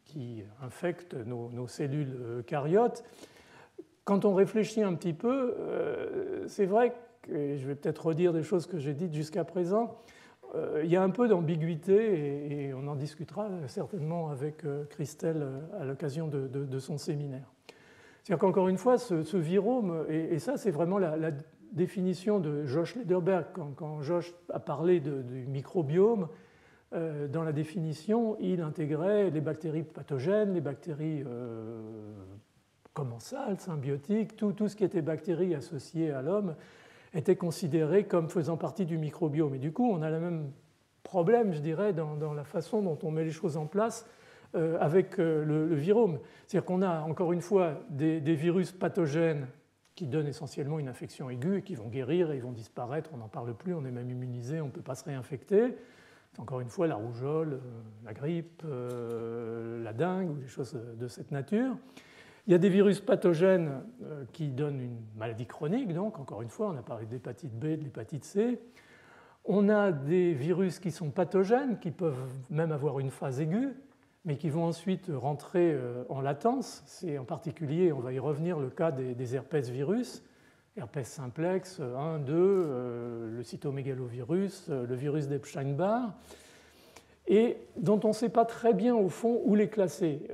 qui infecte nos cellules eucaryotes, quand on réfléchit un petit peu, c'est vrai que, et je vais peut-être redire des choses que j'ai dites jusqu'à présent, il y a un peu d'ambiguïté et on en discutera certainement avec Christelle à l'occasion de son séminaire. C'est-à-dire qu'encore une fois, ce virome, et ça c'est vraiment la définition de Josh Lederberg, quand Josh a parlé du microbiome, dans la définition, il intégrait les bactéries pathogènes, les bactéries commensales, symbiotiques, tout ce qui était bactéries associées à l'homme était considéré comme faisant partie du microbiome. Et du coup, on a le même problème, je dirais, dans la façon dont on met les choses en place avec le virome. C'est-à-dire qu'on a, encore une fois, des virus pathogènes qui donnent essentiellement une infection aiguë et qui vont guérir et ils vont disparaître, on n'en parle plus, on est même immunisé, on ne peut pas se réinfecter. C'est encore une fois la rougeole, la grippe, la dengue ou des choses de cette nature. Il y a des virus pathogènes qui donnent une maladie chronique, donc encore une fois, on a parlé de l'hépatite B, de l'hépatite C. On a des virus qui sont pathogènes, qui peuvent même avoir une phase aiguë, mais qui vont ensuite rentrer en latence. C'est en particulier, on va y revenir, le cas des herpès virus, herpès simplex 1, 2, le cytomégalovirus, le virus d'Epstein-Barr, et dont on ne sait pas très bien au fond où les classer.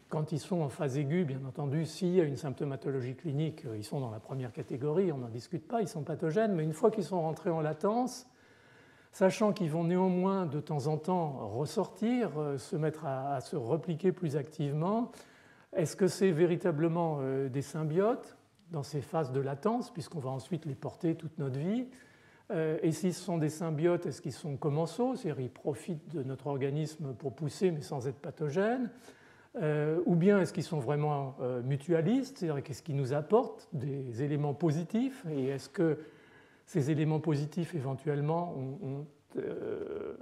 Quand ils sont en phase aiguë, bien entendu, s'il y a une symptomatologie clinique, ils sont dans la première catégorie, on n'en discute pas, ils sont pathogènes, mais une fois qu'ils sont rentrés en latence, sachant qu'ils vont néanmoins de temps en temps ressortir, se mettre à se repliquer plus activement, est-ce que c'est véritablement des symbiotes dans ces phases de latence, puisqu'on va ensuite les porter toute notre vie? Et s'ils sont des symbiotes, est-ce qu'ils sont commensaux, c'est-à-dire ils profitent de notre organisme pour pousser mais sans être pathogènes? Ou bien est-ce qu'ils sont vraiment mutualistes, c'est-à-dire qu'est-ce qu'ils nous apportent des éléments positifs, et est-ce que ces éléments positifs éventuellement ont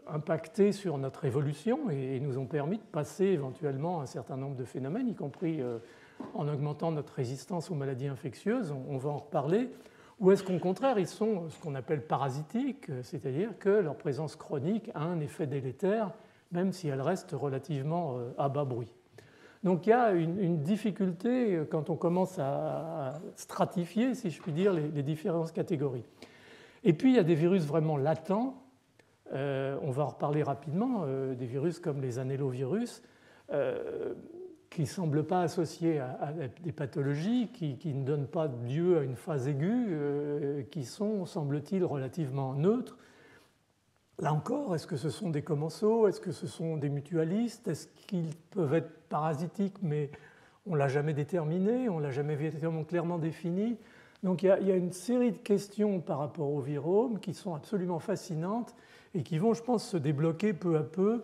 impacté sur notre évolution et nous ont permis de passer éventuellement un certain nombre de phénomènes, y compris en augmentant notre résistance aux maladies infectieuses, on va en reparler, ou est-ce qu'au contraire, ils sont ce qu'on appelle parasitiques, c'est-à-dire que leur présence chronique a un effet délétère, même si elle reste relativement à bas bruit. Donc il y a une difficulté quand on commence à stratifier, si je puis dire, les différentes catégories. Et puis il y a des virus vraiment latents, on va en reparler rapidement, des virus comme les annélovirus, qui ne semblent pas associés à des pathologies, qui ne donnent pas lieu à une phase aiguë, qui sont, semble-t-il, relativement neutres. Là encore, est-ce que ce sont des commensaux? Est-ce que ce sont des mutualistes? Est-ce qu'ils peuvent être parasitiques, mais on ne l'a jamais déterminé, on ne l'a jamais véritablement clairement défini? Donc il y a une série de questions par rapport au virome qui sont absolument fascinantes et qui vont, je pense, se débloquer peu à peu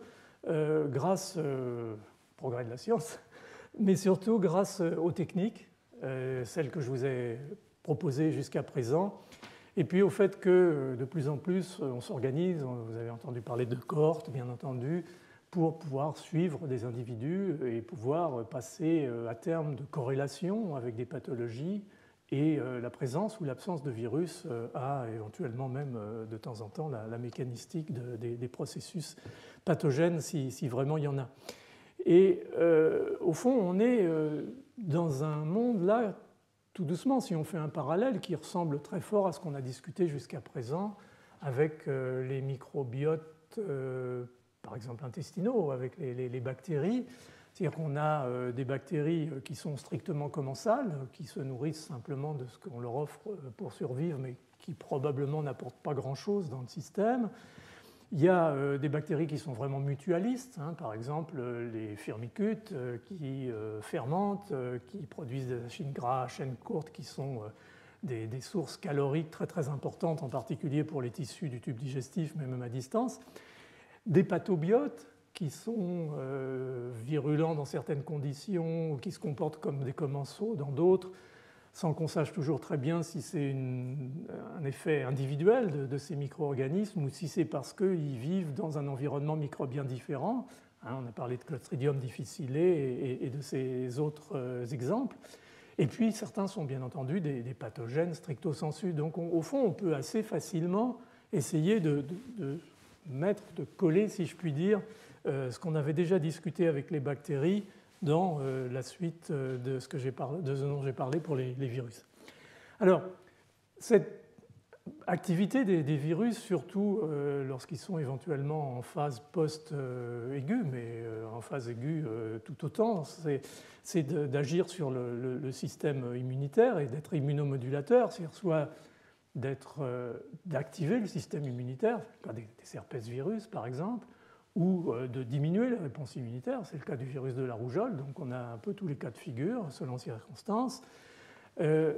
grâce au progrès de la science, mais surtout grâce aux techniques, celles que je vous ai proposées jusqu'à présent, et puis au fait que de plus en plus on s'organise, vous avez entendu parler de cohortes bien entendu, pour pouvoir suivre des individus et pouvoir passer à terme de corrélation avec des pathologies et la présence ou l'absence de virus a éventuellement même de temps en temps la mécanistique des processus pathogènes si vraiment il y en a. Et au fond, on est dans un monde là, tout doucement, si on fait un parallèle, qui ressemble très fort à ce qu'on a discuté jusqu'à présent avec les microbiotes, par exemple intestinaux, avec les bactéries. C'est-à-dire qu'on a des bactéries qui sont strictement commensales, qui se nourrissent simplement de ce qu'on leur offre pour survivre, mais qui probablement n'apportent pas grand-chose dans le système. Il y a des bactéries qui sont vraiment mutualistes, par exemple les firmicutes qui fermentent, qui produisent des acides gras à chaîne courte qui sont des sources caloriques très très importantes, en particulier pour les tissus du tube digestif, mais même à distance. Des pathobiotes qui sont virulents dans certaines conditions ou qui se comportent comme des commensaux dans d'autres, sans qu'on sache toujours très bien si c'est un effet individuel de ces micro-organismes ou si c'est parce qu'ils vivent dans un environnement microbien différent. On a parlé de Clostridium difficile et de ces autres exemples. Et puis certains sont bien entendu des pathogènes stricto sensu. Donc au fond, on peut assez facilement essayer de coller, si je puis dire, ce qu'on avait déjà discuté avec les bactéries dans la suite de ce dont j'ai parlé pour les virus. Alors, cette activité des virus, surtout lorsqu'ils sont éventuellement en phase post-aiguë, mais en phase aiguë tout autant, c'est d'agir sur le système immunitaire et d'être immunomodulateur, c'est-à-dire soit d'activer le système immunitaire, c'est le cas des herpès-virus par exemple, ou de diminuer la réponse immunitaire, c'est le cas du virus de la rougeole, donc on a un peu tous les cas de figure selon circonstances.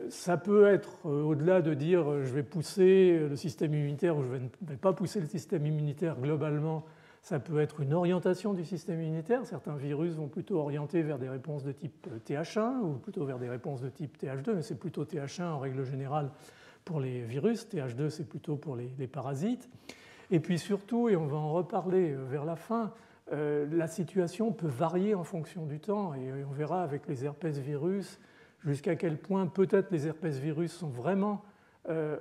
Ça peut être au-delà de dire je vais pousser le système immunitaire ou je ne vais pas pousser le système immunitaire globalement, ça peut être une orientation du système immunitaire. Certains virus vont plutôt orienter vers des réponses de type Th1 ou plutôt vers des réponses de type Th2, mais c'est plutôt Th1 en règle générale pour les virus, Th2 c'est plutôt pour les parasites. Et puis surtout, et on va en reparler vers la fin, la situation peut varier en fonction du temps et on verra avec les herpès-virus jusqu'à quel point peut-être les herpès-virus sont vraiment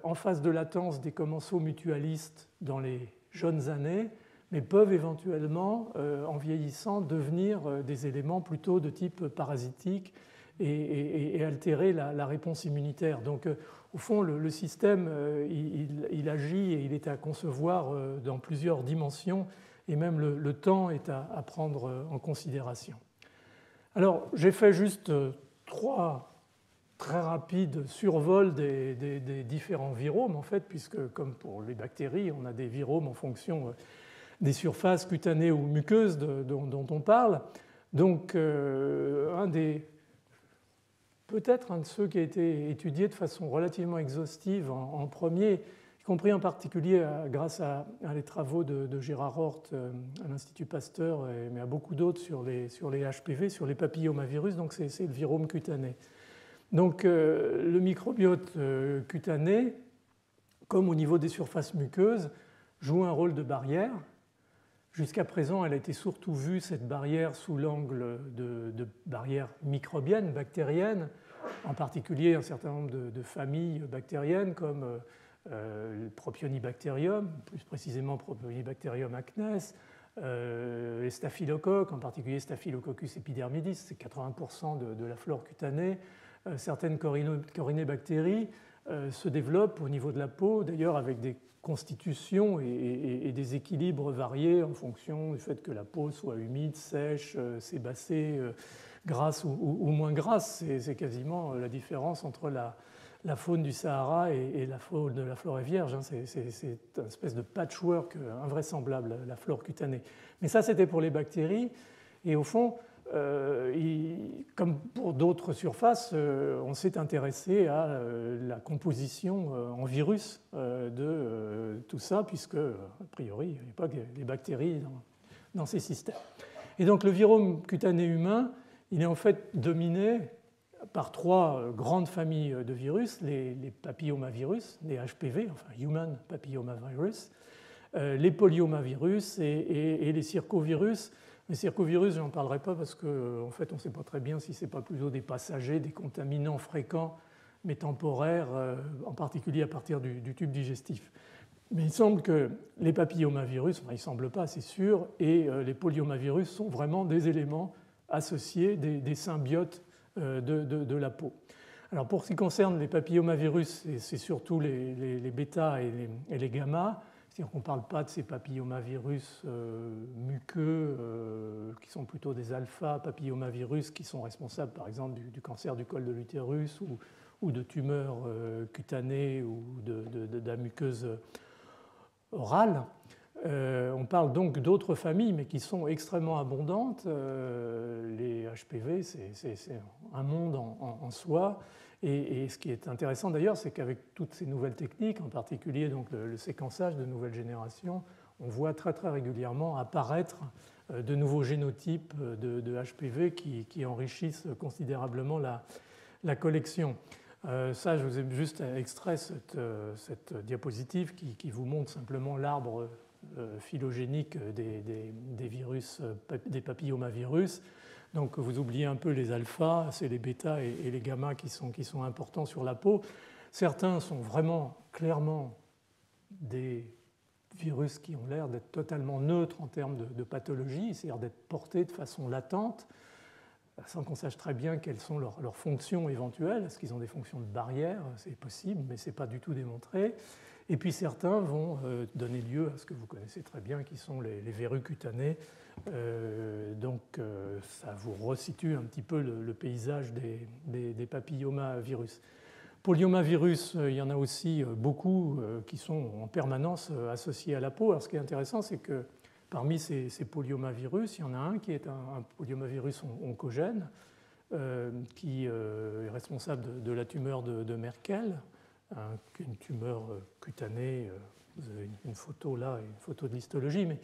en phase de latence des commensaux mutualistes dans les jeunes années, mais peuvent éventuellement, en vieillissant, devenir des éléments plutôt de type parasitique et altérer la réponse immunitaire. Donc, au fond, le système, il agit et il est à concevoir dans plusieurs dimensions, et même le temps est à prendre en considération. Alors, j'ai fait juste 3 très rapides survols des différents viromes, en fait, puisque, comme pour les bactéries, on a des viromes en fonction des surfaces cutanées ou muqueuses dont on parle. Donc, peut-être un de ceux qui a été étudié de façon relativement exhaustive en premier, y compris en particulier grâce à les travaux de Gérard Hort à l'Institut Pasteur, mais à beaucoup d'autres sur les HPV, sur les papillomavirus, donc c'est le virome cutané. Donc le microbiote cutané, comme au niveau des surfaces muqueuses, joue un rôle de barrière Jusqu'à présent, elle a été surtout vue, cette barrière, sous l'angle de barrière microbienne, bactérienne, en particulier un certain nombre de familles bactériennes comme le Propionibacterium, plus précisément Propionibacterium acnes, les staphylocoques, en particulier Staphylococcus epidermidis, c'est 80% de la flore cutanée. Certaines corinébactéries se développent au niveau de la peau, d'ailleurs avec des constitutions et des équilibres variés en fonction du fait que la peau soit humide, sèche, sébacée, grasse ou moins grasse. C'est quasiment la différence entre la faune du Sahara et la faune de la forêt vierge. C'est une espèce de patchwork invraisemblable, la flore cutanée. Mais ça, c'était pour les bactéries. Et au fond, comme pour d'autres surfaces, on s'est intéressé à la composition en virus de tout ça, puisque, a priori, il n'y a pas des bactéries dans ces systèmes. Et donc le virome cutané humain, il est en fait dominé par trois grandes familles de virus, les papillomavirus, les HPV, enfin Human Papillomavirus, les polyomavirus et les circovirus. Les circovirus, je n'en parlerai pas parce qu'en fait, on ne sait pas très bien si ce n'est pas plutôt des passagers, des contaminants fréquents, mais temporaires, en particulier à partir du tube digestif. Mais il semble que les papillomavirus, enfin, il ne semble pas, c'est sûr, et les polyomavirus sont vraiment des éléments associés, des symbiotes de la peau. Alors pour ce qui concerne les papillomavirus, c'est surtout les bêta et les gamma. C'est-à-dire qu'on ne parle pas de ces papillomavirus muqueux qui sont plutôt des alpha papillomavirus qui sont responsables par exemple du cancer du col de l'utérus ou de tumeurs cutanées ou de la muqueuse orale. On parle donc d'autres familles mais qui sont extrêmement abondantes. Les HPV, c'est un monde en soi. Et ce qui est intéressant d'ailleurs, c'est qu'avec toutes ces nouvelles techniques, en particulier donc le séquençage de nouvelles générations, on voit très très régulièrement apparaître de nouveaux génotypes de HPV qui enrichissent considérablement la collection. Ça, je vous ai juste extrait cette diapositive qui vous montre simplement l'arbre phylogénique des virus, des papillomavirus. Donc vous oubliez un peu les alphas, c'est les bêta et les gamma qui sont importants sur la peau. Certains sont vraiment clairement des virus qui ont l'air d'être totalement neutres en termes de pathologie, c'est-à-dire d'être portés de façon latente, sans qu'on sache très bien quelles sont leurs fonctions éventuelles. Est-ce qu'ils ont des fonctions de barrière? C'est possible, mais ce n'est pas du tout démontré. Et puis certains vont donner lieu à ce que vous connaissez très bien, qui sont les verrues cutanées. Donc ça vous resitue un petit peu le paysage des papillomavirus. Polyomavirus, il y en a aussi beaucoup qui sont en permanence associés à la peau. Alors ce qui est intéressant, c'est que parmi ces polyomavirus, il y en a un qui est un polyomavirus oncogène qui est responsable de la tumeur de Merkel, une tumeur cutanée. Vous avez une photo là, une photo de l'histologie, mais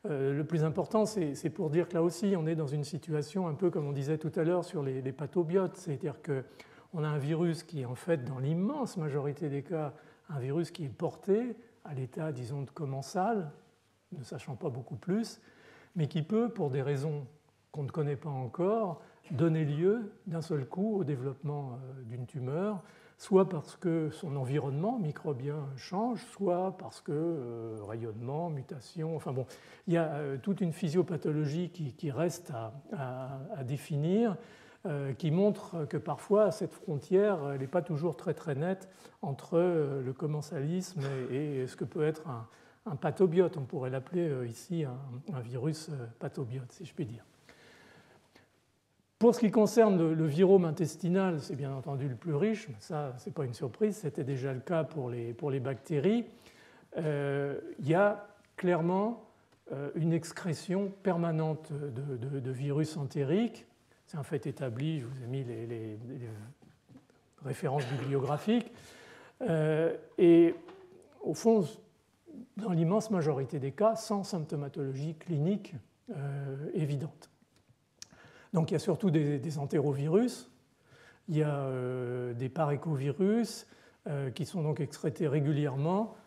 le plus important, c'est pour dire que là aussi, on est dans une situation un peu comme on disait tout à l'heure sur les pathobiotes, c'est-à-dire qu'on a un virus qui est en fait, dans l'immense majorité des cas, un virus qui est porté à l'état, disons, de commensal, ne sachant pas beaucoup plus, mais qui peut, pour des raisons qu'on ne connaît pas encore, donner lieu d'un seul coup au développement d'une tumeur, soit parce que son environnement microbien change, soit parce que rayonnement, mutation, enfin bon, il y a toute une physiopathologie qui reste à définir, qui montre que parfois cette frontière n'est pas toujours très très nette entre le commensalisme et ce que peut être un pathobiote. On pourrait l'appeler ici un virus pathobiote, si je puis dire. Pour ce qui concerne le virome intestinal, c'est bien entendu le plus riche, mais ça, ce n'est pas une surprise, c'était déjà le cas pour les bactéries. Il y a clairement une excrétion permanente de virus entériques. C'est un fait établi, je vous ai mis les références bibliographiques. Et au fond, dans l'immense majorité des cas, sans symptomatologie clinique évidente. Donc il y a surtout des entérovirus, il y a des paréchovirus qui sont donc excrétés régulièrement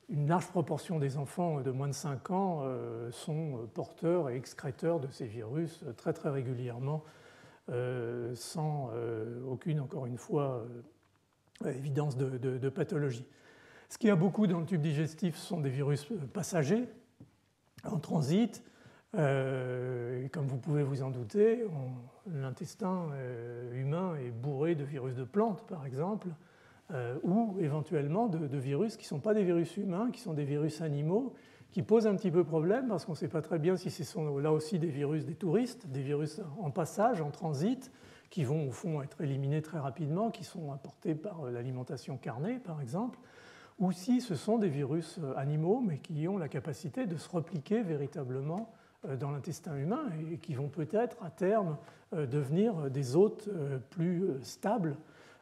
une large proportion des enfants de moins de 5 ans sont porteurs et excréteurs de ces virus très très régulièrement, sans aucune, encore une fois, évidence de pathologie. Ce qu'il y a beaucoup dans le tube digestif sont des virus passagers en transit. Et comme vous pouvez vous en douter, l'intestin humain est bourré de virus de plantes, par exemple, ou éventuellement de virus qui ne sont pas des virus humains, qui sont des virus animaux, qui posent un petit peu problème parce qu'on ne sait pas très bien si ce sont là aussi des virus des touristes, des virus en passage, en transit, qui vont au fond être éliminés très rapidement, qui sont apportés par l'alimentation carnée, par exemple, ou si ce sont des virus animaux, mais qui ont la capacité de se repliquer véritablement dans l'intestin humain et qui vont peut-être à terme devenir des hôtes plus stables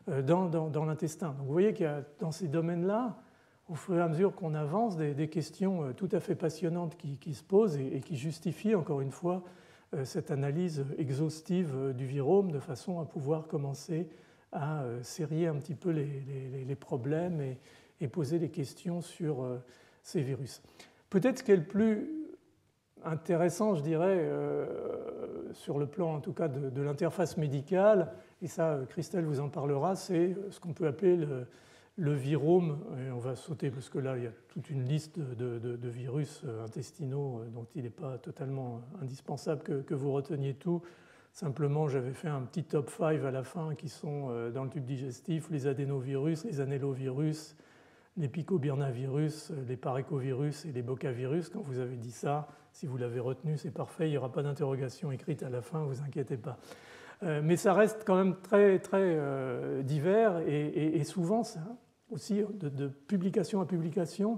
dans l'intestin. Donc vous voyez qu'il y a dans ces domaines-là, au fur et à mesure qu'on avance, des questions tout à fait passionnantes qui se posent et qui justifient encore une fois cette analyse exhaustive du virome de façon à pouvoir commencer à sérier un petit peu les problèmes et poser des questions sur ces virus. Peut-être ce qui est le plus intéressant, je dirais, sur le plan en tout cas de l'interface médicale, et ça Christelle vous en parlera, c'est ce qu'on peut appeler le virome, et on va sauter parce que là il y a toute une liste de virus intestinaux dont il n'est pas totalement indispensable que vous reteniez tout. Simplement, j'avais fait un petit top 5 à la fin qui sont dans le tube digestif, les adénovirus, les anélovirus, les picobirnavirus, les paréchovirus et les bocavirus. Quand vous avez dit ça, si vous l'avez retenu, c'est parfait, il n'y aura pas d'interrogation écrite à la fin, ne vous inquiétez pas. Mais ça reste quand même très, très divers et souvent, aussi de publication à publication,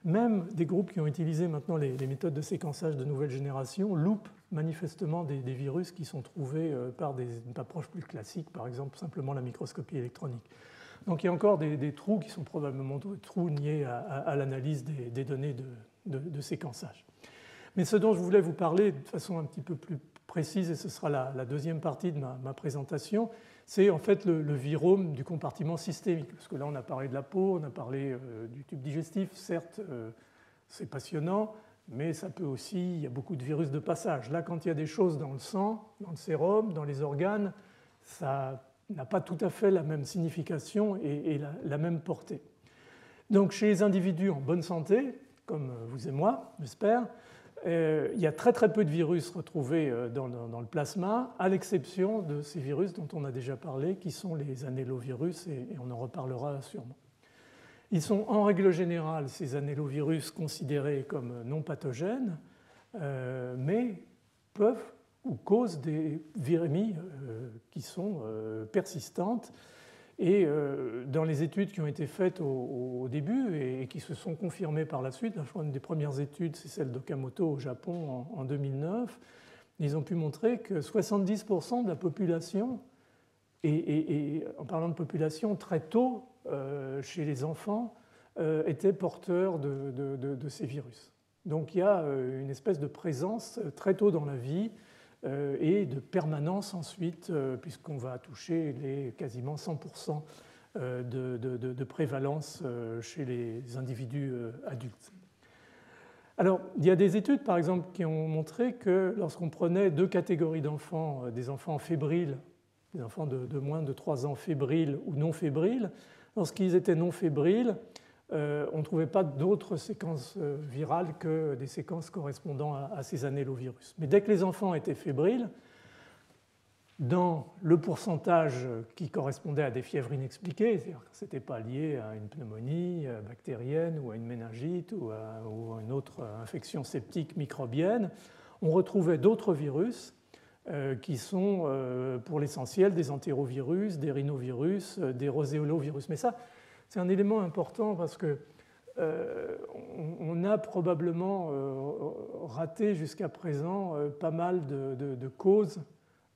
même des groupes qui ont utilisé maintenant les méthodes de séquençage de nouvelle génération loupent manifestement des virus qui sont trouvés par des approches plus classiques, par exemple simplement la microscopie électronique. Donc il y a encore des trous qui sont probablement des trous liés à l'analyse des données de séquençage. Mais ce dont je voulais vous parler de façon un petit peu plus précise, et ce sera la deuxième partie de ma présentation, c'est en fait le virome du compartiment systémique. Parce que là, on a parlé de la peau, on a parlé du tube digestif. Certes, c'est passionnant, mais ça peut aussi, il y a beaucoup de virus de passage. Là, quand il y a des choses dans le sang, dans le sérum, dans les organes, ça n'a pas tout à fait la même signification et la même portée. Donc, chez les individus en bonne santé, comme vous et moi, j'espère, il y a très très peu de virus retrouvés dans le plasma, à l'exception de ces virus dont on a déjà parlé, qui sont les anélovirus, et on en reparlera sûrement. Ils sont en règle générale, ces anélovirus, considérés comme non pathogènes, mais peuvent ou causent des virémies qui sont persistantes. Et dans les études qui ont été faites au début et qui se sont confirmées par la suite, je crois une des premières études, c'est celle d'Okamoto au Japon en 2009, ils ont pu montrer que 70% de la population, et en parlant de population, très tôt chez les enfants, étaient porteurs de ces virus. Donc il y a une espèce de présence très tôt dans la vie et de permanence ensuite, puisqu'on va toucher les quasiment 100% de prévalence chez les individus adultes. Alors, il y a des études, par exemple, qui ont montré que lorsqu'on prenait deux catégories d'enfants, des enfants fébriles, des enfants de moins de 3 ans fébriles ou non fébriles, lorsqu'ils étaient non fébriles, on ne trouvait pas d'autres séquences virales que des séquences correspondant à ces anélovirus. Mais dès que les enfants étaient fébriles, dans le pourcentage qui correspondait à des fièvres inexpliquées, c'est-à-dire que ce n'était pas lié à une pneumonie bactérienne ou à une méningite ou à une autre infection septique microbienne, on retrouvait d'autres virus qui sont pour l'essentiel des entérovirus, des rhinovirus, des roséolovirus. Mais ça, c'est un élément important parce que on a probablement raté jusqu'à présent pas mal de causes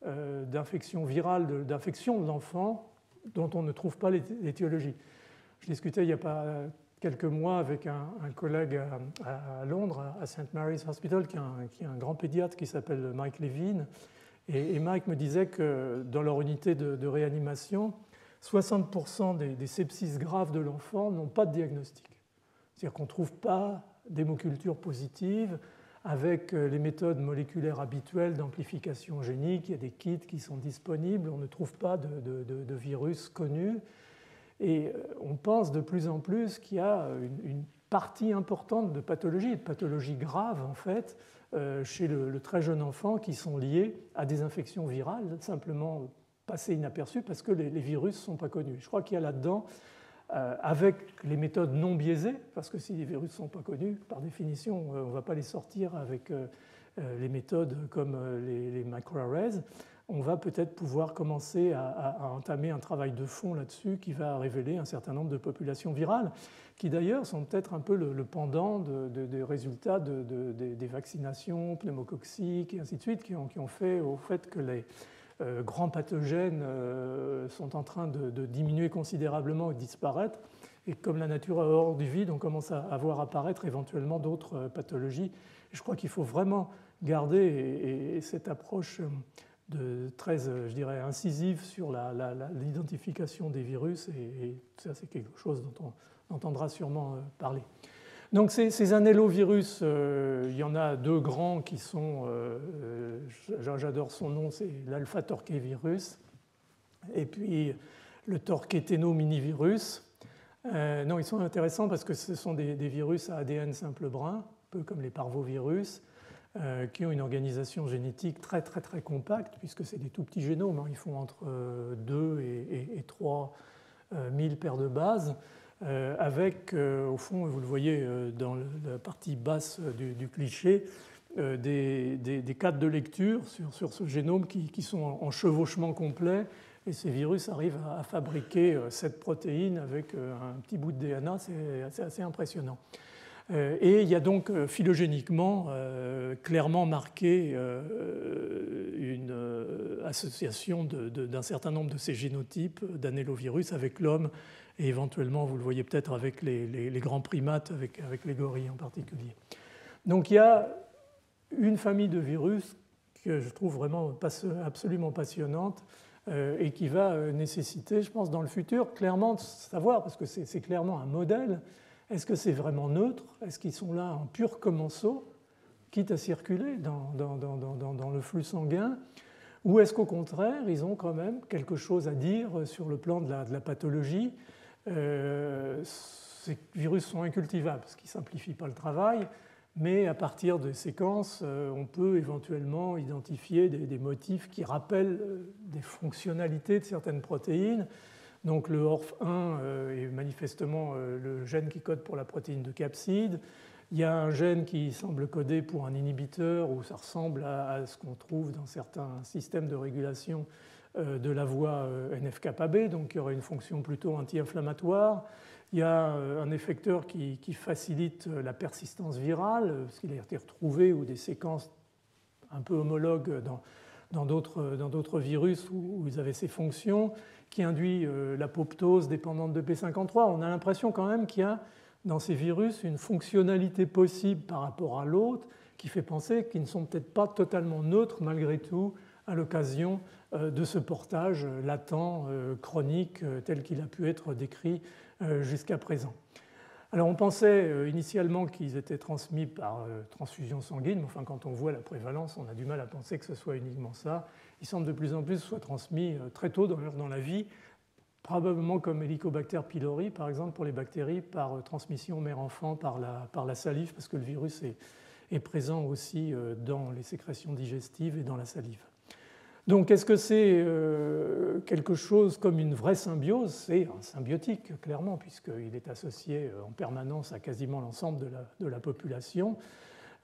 d'infections virales, d'infections d'enfants dont on ne trouve pas l'étiologie. Je discutais il n'y a pas quelques mois avec un collègue à Londres, à St. Mary's Hospital, qui est un grand pédiatre qui s'appelle Mike Levine. Et Mike me disait que dans leur unité de réanimation, 60% des sepsis graves de l'enfant n'ont pas de diagnostic. C'est-à-dire qu'on ne trouve pas d'hémoculture positive avec les méthodes moléculaires habituelles d'amplification génique. Il y a des kits qui sont disponibles, on ne trouve pas de virus connus. Et on pense de plus en plus qu'il y a une partie importante de pathologies graves en fait, chez le très jeune enfant qui sont liées à des infections virales, simplement passées inaperçues parce que les virus ne sont pas connus. Je crois qu'il y a là-dedans, avec les méthodes non biaisées, parce que si les virus ne sont pas connus, par définition, on ne va pas les sortir avec les méthodes comme les microarrays, on va peut-être pouvoir commencer à entamer un travail de fond là-dessus qui va révéler un certain nombre de populations virales, qui d'ailleurs sont peut-être un peu le pendant des résultats des vaccinations pneumococciques et ainsi de suite, qui ont fait au fait que les grands pathogènes sont en train de diminuer considérablement et de disparaître. Et comme la nature est hors du vide, on commence à voir apparaître éventuellement d'autres pathologies. Et je crois qu'il faut vraiment garder cette approche très, je dirais, incisive sur l'identification des virus. Et ça, c'est quelque chose dont on entendra sûrement parler. Donc ces annélovirus, il y en a deux grands qui sont, j'adore son nom, c'est l'alpha-torquévirus et puis le torquéténominivirus. Non, ils sont intéressants parce que ce sont des virus à ADN simple brun, un peu comme les parvovirus, qui ont une organisation génétique très très très compacte puisque c'est des tout petits génomes, hein, ils font entre 2 et 3 000 paires de bases. Avec, au fond, vous le voyez dans la partie basse du cliché, des cadres de lecture sur ce génome qui sont en chevauchement complet. Et ces virus arrivent à fabriquer cette protéine avec un petit bout de DNA, c'est assez impressionnant. Et il y a donc phylogéniquement clairement marqué une association d'un certain nombre de ces génotypes d'annélovirus avec l'homme et éventuellement, vous le voyez peut-être avec les grands primates, avec les gorilles en particulier. Donc il y a une famille de virus que je trouve vraiment absolument passionnante et qui va nécessiter, je pense, dans le futur, clairement de savoir, parce que c'est clairement un modèle, est-ce que c'est vraiment neutre? Est-ce qu'ils sont là en pur commensaux, quitte à circuler dans le flux sanguin? Ou est-ce qu'au contraire, ils ont quand même quelque chose à dire sur le plan de la pathologie? Ces virus sont incultivables, ce qui ne simplifie pas le travail, mais à partir des séquences, on peut éventuellement identifier des motifs qui rappellent des fonctionnalités de certaines protéines. Donc le HORF1 est manifestement le gène qui code pour la protéine de capside. Il y a un gène qui semble coder pour un inhibiteur, où ça ressemble à ce qu'on trouve dans certains systèmes de régulation de la voie NF-κB, donc il y aurait une fonction plutôt anti-inflammatoire. Il y a un effecteur qui facilite la persistance virale, parce qu'il a été retrouvé, ou des séquences un peu homologues dans d'autres virus où ils avaient ces fonctions, qui induit l'apoptose dépendante de P53. On a l'impression quand même qu'il y a dans ces virus une fonctionnalité possible par rapport à l'autre qui fait penser qu'ils ne sont peut-être pas totalement neutres malgré tout à l'occasion de ce portage latent, chronique, tel qu'il a pu être décrit jusqu'à présent. Alors on pensait initialement qu'ils étaient transmis par transfusion sanguine, mais enfin quand on voit la prévalence, on a du mal à penser que ce soit uniquement ça. Il semble de plus en plus que ce soit transmis très tôt dans la vie, probablement comme Helicobacter pylori, par exemple, pour les bactéries, par transmission mère-enfant par la salive, parce que le virus est présent aussi dans les sécrétions digestives et dans la salive. Donc, est-ce que c'est quelque chose comme une vraie symbiose? C'est un symbiotique, clairement, puisqu'il est associé en permanence à quasiment l'ensemble de la population.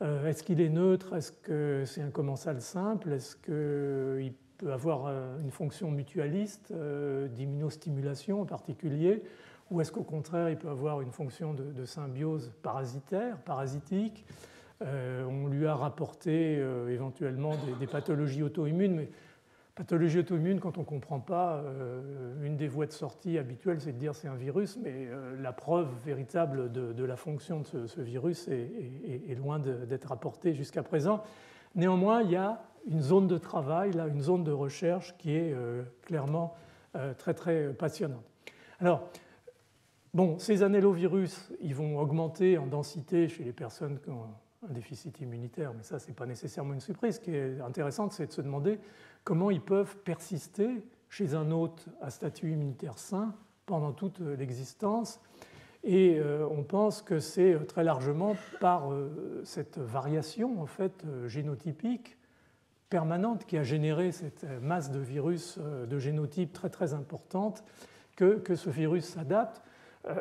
Est-ce qu'il est neutre? Est-ce que c'est un commensal simple? Est-ce qu'il peut avoir une fonction mutualiste, d'immunostimulation en particulier? Ou est-ce qu'au contraire, il peut avoir une fonction de symbiose parasitaire, parasitique? On lui a rapporté éventuellement des pathologies auto-immunes, mais pathologie auto-immune, quand on ne comprend pas, une des voies de sortie habituelles, c'est de dire c'est un virus, mais la preuve véritable de la fonction de ce virus est loin d'être apportée jusqu'à présent. Néanmoins, il y a une zone de travail, là, une zone de recherche qui est clairement très très passionnante. Alors, Bon, ces annélovirus, ils vont augmenter en densité chez les personnes qui ont un déficit immunitaire, mais ça, ce n'est pas nécessairement une surprise. Ce qui est intéressant, c'est de se demander comment ils peuvent persister chez un hôte à statut immunitaire sain pendant toute l'existence. Et on pense que c'est très largement par cette variation en fait, génotypique permanente qui a généré cette masse de virus de génotype très très importante que ce virus s'adapte.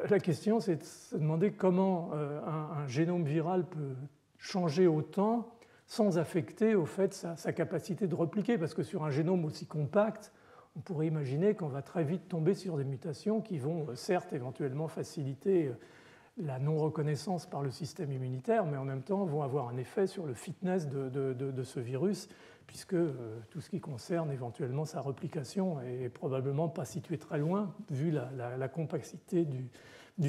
La question, c'est de se demander comment un génome viral peut changer autant sans affecter au fait sa capacité de repliquer, parce que sur un génome aussi compact, on pourrait imaginer qu'on va très vite tomber sur des mutations qui vont certes éventuellement faciliter la non-reconnaissance par le système immunitaire, mais en même temps vont avoir un effet sur le fitness de ce virus, puisque tout ce qui concerne éventuellement sa replication est probablement pas situé très loin, vu la complexité du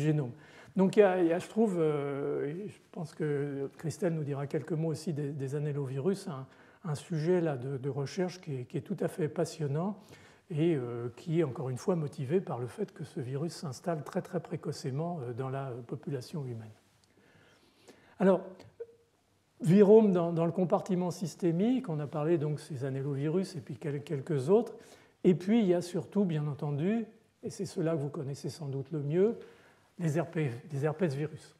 génome. Donc il y a, je trouve, et je pense que Christelle nous dira quelques mots aussi des annélovirus, un sujet là de recherche qui est tout à fait passionnant, et qui est encore une fois motivé par le fait que ce virus s'installe très très précocement dans la population humaine. Alors, virome dans le compartiment systémique, on a parlé donc de ces annélovirus et puis quelques autres, et puis il y a surtout, bien entendu, et c'est ceux-là que vous connaissez sans doute le mieux, les herpès-virus.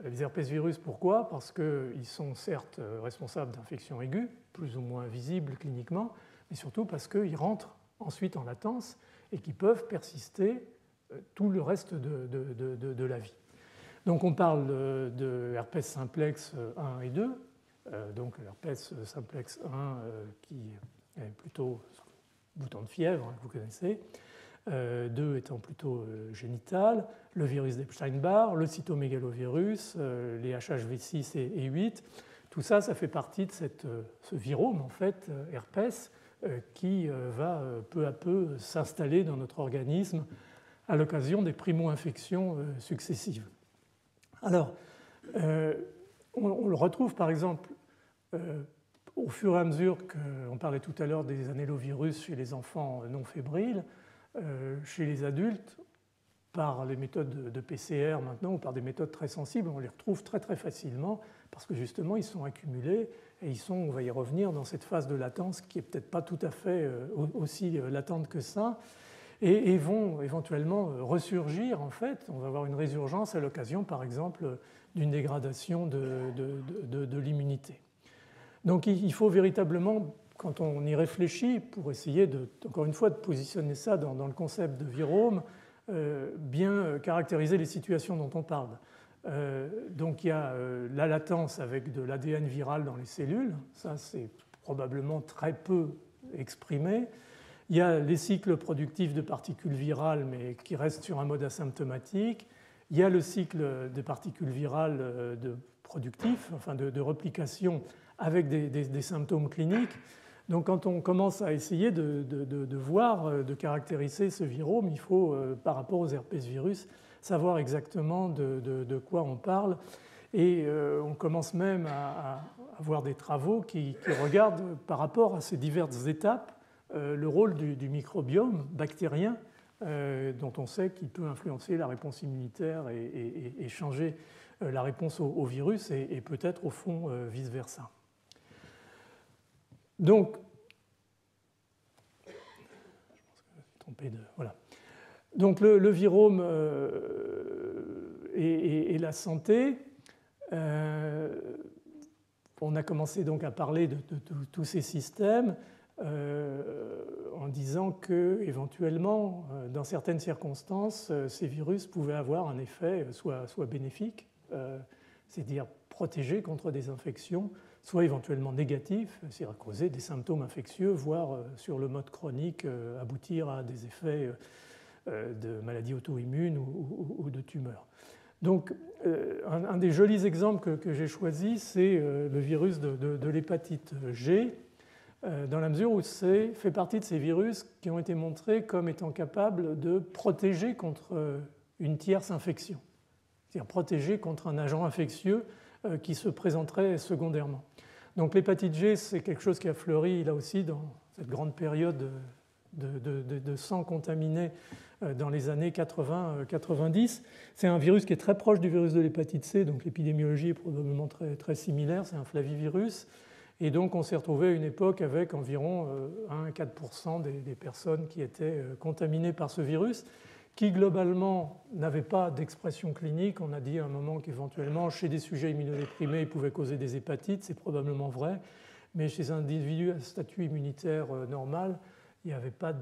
Les herpès-virus, pourquoi? Parce qu'ils sont certes responsables d'infections aiguës, plus ou moins visibles cliniquement, mais surtout parce qu'ils rentrent ensuite en latence et qui peuvent persister tout le reste de la vie. Donc on parle de herpès simplex 1 et 2, donc l'herpès simplex 1 qui est plutôt bouton de fièvre, hein, que vous connaissez, 2 étant plutôt génital, le virus d'Epstein-Barr, le cytomégalovirus, les HHV6 et 8, tout ça, ça fait partie de ce virome en fait, herpès, qui va peu à peu s'installer dans notre organisme à l'occasion des primo-infections successives. Alors, on le retrouve par exemple au fur et à mesure qu'on parlait tout à l'heure des annélovirus chez les enfants non fébriles, chez les adultes, par les méthodes de PCR maintenant ou par des méthodes très sensibles, on les retrouve très très facilement parce que justement ils sont accumulés et ils sont, on va y revenir, dans cette phase de latence qui n'est peut-être pas tout à fait aussi latente que ça, et vont éventuellement ressurgir en fait. On va avoir une résurgence à l'occasion par exemple d'une dégradation de l'immunité. Donc il faut véritablement, quand on y réfléchit, pour essayer encore une fois de positionner ça dans le concept de virome, bien caractériser les situations dont on parle. Donc il y a la latence avec de l'ADN viral dans les cellules, ça c'est probablement très peu exprimé. Il y a les cycles productifs de particules virales, mais qui restent sur un mode asymptomatique. Il y a le cycle des particules virales productifs, enfin de replication avec des symptômes cliniques. Donc quand on commence à essayer de voir, de caractériser ce virome, il faut, par rapport aux herpès-virus, savoir exactement de quoi on parle. Et on commence même à avoir des travaux qui regardent, par rapport à ces diverses étapes, le rôle du microbiome bactérien, dont on sait qu'il peut influencer la réponse immunitaire et changer la réponse au virus, et peut-être au fond vice-versa. Donc, je pense que je suis trompé voilà. Donc le virome et la santé, on a commencé donc à parler de tous ces systèmes en disant que éventuellement, dans certaines circonstances, ces virus pouvaient avoir un effet soit bénéfique, c'est-à-dire protéger contre des infections, soit éventuellement négatif, c'est-à-dire causer des symptômes infectieux, voire sur le mode chronique aboutir à des effets de maladies auto-immunes ou de tumeurs. Donc un des jolis exemples que j'ai choisi, c'est le virus de l'hépatite G, dans la mesure où fait partie de ces virus qui ont été montrés comme étant capables de protéger contre une tierce infection, c'est-à-dire protéger contre un agent infectieux qui se présenterait secondairement. Donc l'hépatite G, c'est quelque chose qui a fleuri là aussi dans cette grande période de sang contaminé dans les années 80-90. C'est un virus qui est très proche du virus de l'hépatite C, donc l'épidémiologie est probablement très, très similaire, c'est un flavivirus. Et donc on s'est retrouvé à une époque avec environ 1 à 4% des personnes qui étaient contaminées par ce virus, qui globalement n'avaient pas d'expression clinique. On a dit à un moment qu'éventuellement chez des sujets immunodéprimés, ils pouvaient causer des hépatites, c'est probablement vrai, mais chez un individu à statut immunitaire normal, il n'y avait pas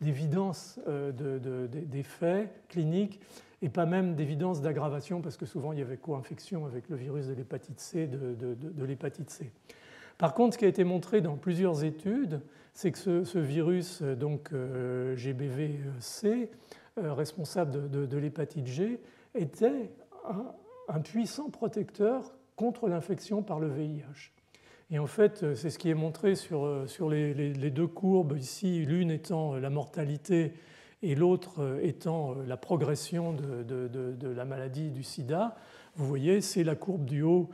d'évidence d'effet clinique et pas même d'évidence d'aggravation parce que souvent il y avait co-infection avec le virus de l'hépatite C, de l'hépatite C. Par contre, ce qui a été montré dans plusieurs études, c'est que ce virus, donc GBV-C, responsable de l'hépatite G, était un puissant protecteur contre l'infection par le VIH. Et en fait, c'est ce qui est montré sur les deux courbes ici, l'une étant la mortalité et l'autre étant la progression de la maladie du sida. Vous voyez, c'est la courbe du haut,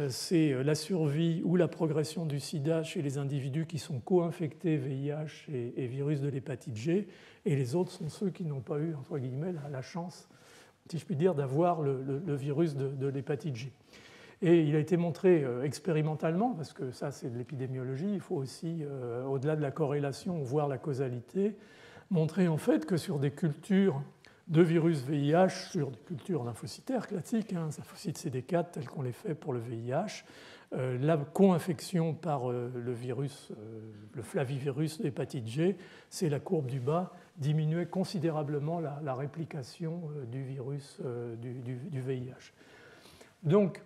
c'est la survie ou la progression du sida chez les individus qui sont co-infectés VIH et virus de l'hépatite G, et les autres sont ceux qui n'ont pas eu, entre guillemets, la chance, si je puis dire, d'avoir le virus de l'hépatite G. Et il a été montré expérimentalement, parce que ça c'est de l'épidémiologie, il faut aussi, au-delà de la corrélation, voir la causalité, montrer en fait que sur des cultures de virus VIH, sur des cultures lymphocytaires classiques, lymphocytes CD4 tels qu'on les fait pour le VIH, la co-infection par le virus, le flavivirus de l'hépatite G, c'est la courbe du bas, diminuait considérablement la réplication du virus du VIH. Donc,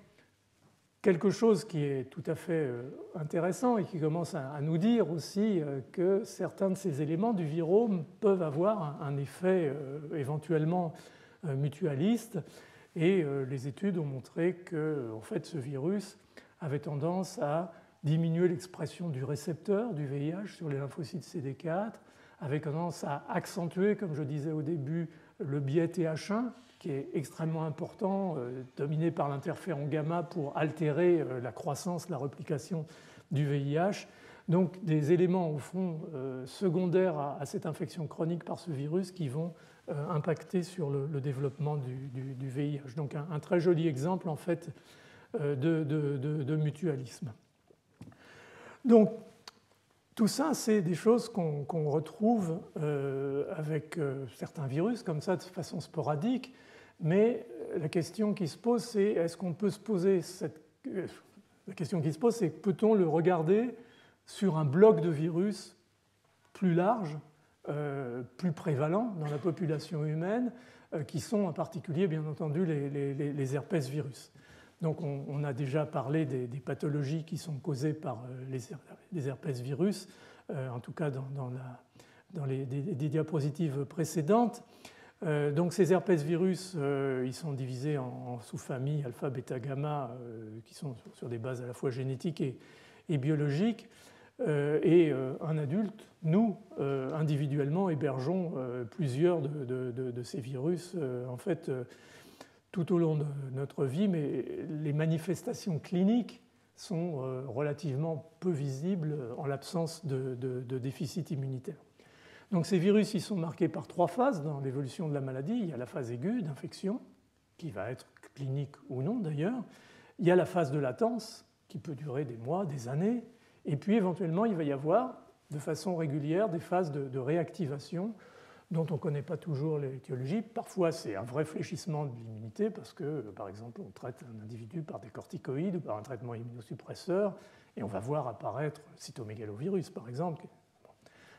quelque chose qui est tout à fait intéressant et qui commence à nous dire aussi que certains de ces éléments du virome peuvent avoir un effet éventuellement mutualiste. Et les études ont montré que en fait, ce virus avait tendance à diminuer l'expression du récepteur du VIH sur les lymphocytes CD4, avait tendance à accentuer, comme je disais au début, le biais TH1, qui est extrêmement important, dominé par l'interféron gamma pour altérer la croissance, la réplication du VIH. Donc des éléments au fond secondaires à cette infection chronique par ce virus qui vont impacter sur le développement du VIH. Donc un très joli exemple en fait de mutualisme. Donc tout ça, c'est des choses qu'on retrouve avec certains virus comme ça de façon sporadique. Mais la question qui se pose, c'est est-ce qu'on peut se poser la question qui se pose, c'est peut-on le regarder sur un bloc de virus plus large, plus prévalent dans la population humaine, qui sont en particulier, bien entendu, les herpès virus. Donc on a déjà parlé des pathologies qui sont causées par les herpès virus, en tout cas dans des diapositives précédentes. Donc ces herpès virus, ils sont divisés en sous-familles alpha, bêta, gamma, qui sont sur des bases à la fois génétiques et biologiques. Et un adulte, nous, individuellement, hébergeons plusieurs de ces virus, en fait, tout au long de notre vie, mais les manifestations cliniques sont relativement peu visibles en l'absence de déficit immunitaire. Donc ces virus, ils sont marqués par 3 phases dans l'évolution de la maladie. Il y a la phase aiguë d'infection, qui va être clinique ou non d'ailleurs. Il y a la phase de latence, qui peut durer des mois, des années. Et puis éventuellement, il va y avoir de façon régulière des phases de réactivation dont on ne connaît pas toujours l'étiologie. Parfois, c'est un vrai fléchissement de l'immunité parce que, par exemple, on traite un individu par des corticoïdes ou par un traitement immunosuppresseur et on va voir apparaître le cytomégalovirus, par exemple.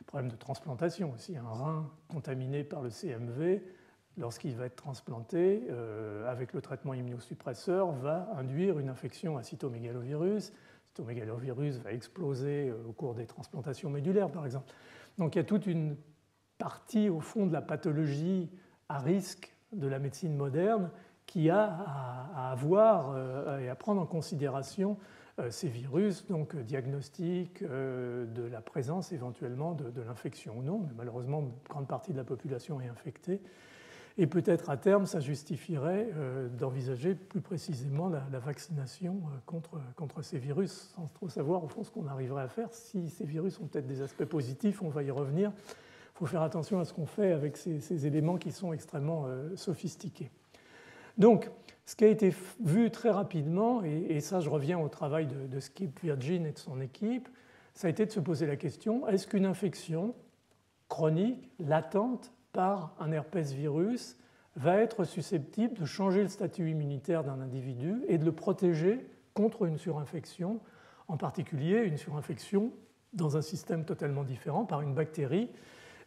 Problème de transplantation aussi, un rein contaminé par le CMV, lorsqu'il va être transplanté avec le traitement immunosuppresseur, va induire une infection à cytomégalovirus. Le cytomégalovirus va exploser au cours des transplantations médulaires, par exemple. Donc il y a toute une partie, au fond, de la pathologie à risque de la médecine moderne qui a à avoir et à prendre en considération ces virus, donc diagnostic de la présence éventuellement de l'infection ou non, mais malheureusement, une grande partie de la population est infectée. Et peut-être à terme, ça justifierait d'envisager plus précisément la vaccination contre ces virus, sans trop savoir au fond ce qu'on arriverait à faire. Si ces virus ont peut-être des aspects positifs, on va y revenir. Il faut faire attention à ce qu'on fait avec ces éléments qui sont extrêmement sophistiqués. Donc, ce qui a été vu très rapidement, et ça je reviens au travail de Skip Virgin et de son équipe, ça a été de se poser la question, est-ce qu'une infection chronique, latente, par un herpès virus va être susceptible de changer le statut immunitaire d'un individu et de le protéger contre une surinfection, en particulier une surinfection dans un système totalement différent par une bactérie.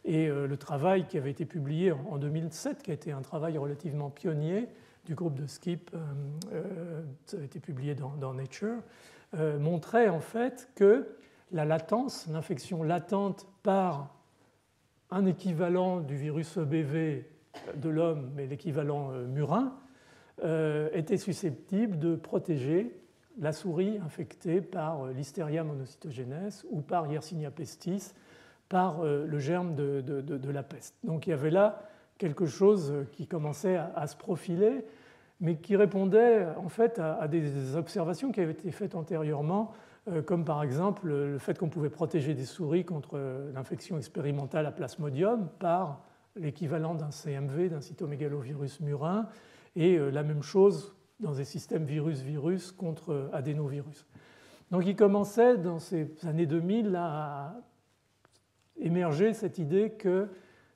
Et le travail qui avait été publié en 2007, qui a été un travail relativement pionnier du groupe de Skip, ça a été publié dans Nature, montrait en fait que la latence, l'infection latente par un équivalent du virus EBV de l'homme, mais l'équivalent murin, était susceptible de protéger la souris infectée par Listeria monocytogenes ou par Yersinia pestis, par le germe de la peste. Donc il y avait là quelque chose qui commençait à se profiler, mais qui répondait en fait à des observations qui avaient été faites antérieurement, comme par exemple le fait qu'on pouvait protéger des souris contre l'infection expérimentale à Plasmodium par l'équivalent d'un CMV, d'un cytomégalovirus murin, et la même chose dans des systèmes virus-virus contre adénovirus. Donc il commençait dans ces années 2000 à émerger cette idée que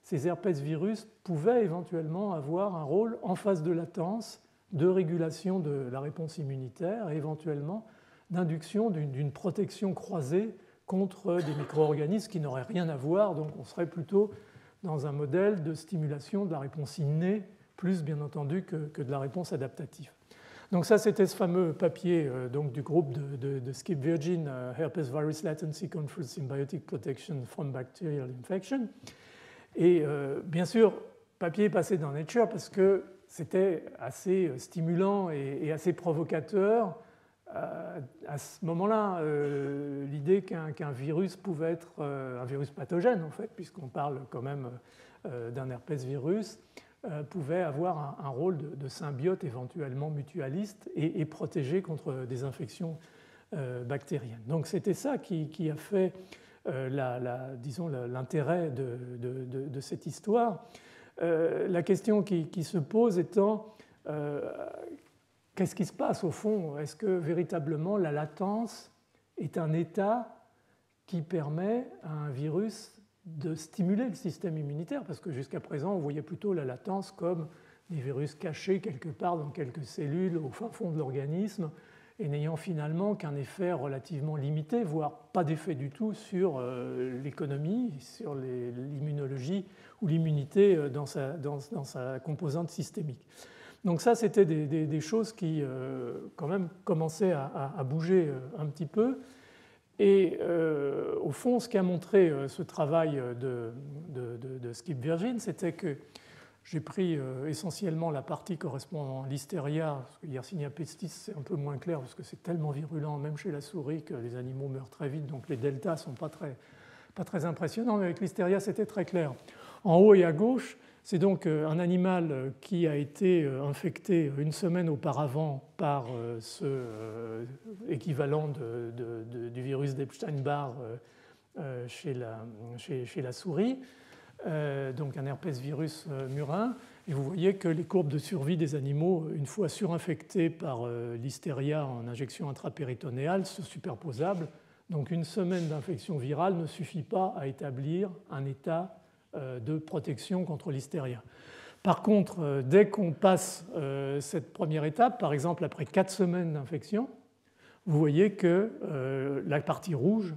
ces herpès virus pouvaient éventuellement avoir un rôle en phase de latence, de régulation de la réponse immunitaire et éventuellement d'induction d'une protection croisée contre des micro-organismes qui n'auraient rien à voir. Donc on serait plutôt dans un modèle de stimulation de la réponse innée, plus bien entendu que de la réponse adaptative. Donc ça, c'était ce fameux papier donc, du groupe de Skip Virgin, Herpes Virus Latency Conferred Symbiotic Protection from Bacterial Infection. Et bien sûr, papier est passé dans Nature parce que c'était assez stimulant et assez provocateur. À ce moment-là, l'idée qu'un virus pouvait être un virus pathogène, en fait, puisqu'on parle quand même d'un herpès virus, pouvait avoir un rôle de symbiote éventuellement mutualiste et protéger contre des infections bactériennes. Donc c'était ça qui a fait disons, l'intérêt de cette histoire. La question qui se pose étant qu'est-ce qui se passe au fond? Est-ce que véritablement la latence est un état qui permet à un virus de stimuler le système immunitaire? Parce que jusqu'à présent, on voyait plutôt la latence comme des virus cachés quelque part dans quelques cellules au fin fond de l'organisme et n'ayant finalement qu'un effet relativement limité, voire pas d'effet du tout sur l'économie, sur l'immunologie ou l'immunité dans sa composante systémique. Donc ça, c'était des choses qui quand même commençaient à bouger un petit peu. Et au fond, ce qu'a montré ce travail de Skip Virgin, c'était que j'ai pris essentiellement la partie correspondant à l'Listeria, parce que Yersinia pestis, c'est un peu moins clair, parce que c'est tellement virulent, même chez la souris, que les animaux meurent très vite, donc les deltas ne sont pas très impressionnants, mais avec l'Listeria, c'était très clair. En haut et à gauche, c'est donc un animal qui a été infecté une semaine auparavant par ce équivalent du virus d'Epstein-Barr chez la souris, donc un herpès virus murin. Et vous voyez que les courbes de survie des animaux, une fois surinfectés par l'Listeria en injection intrapéritonéale, sont superposables. Donc une semaine d'infection virale ne suffit pas à établir un état de protection contre l'Listeria. Par contre, dès qu'on passe cette première étape, par exemple après 4 semaines d'infection, vous voyez que la partie rouge,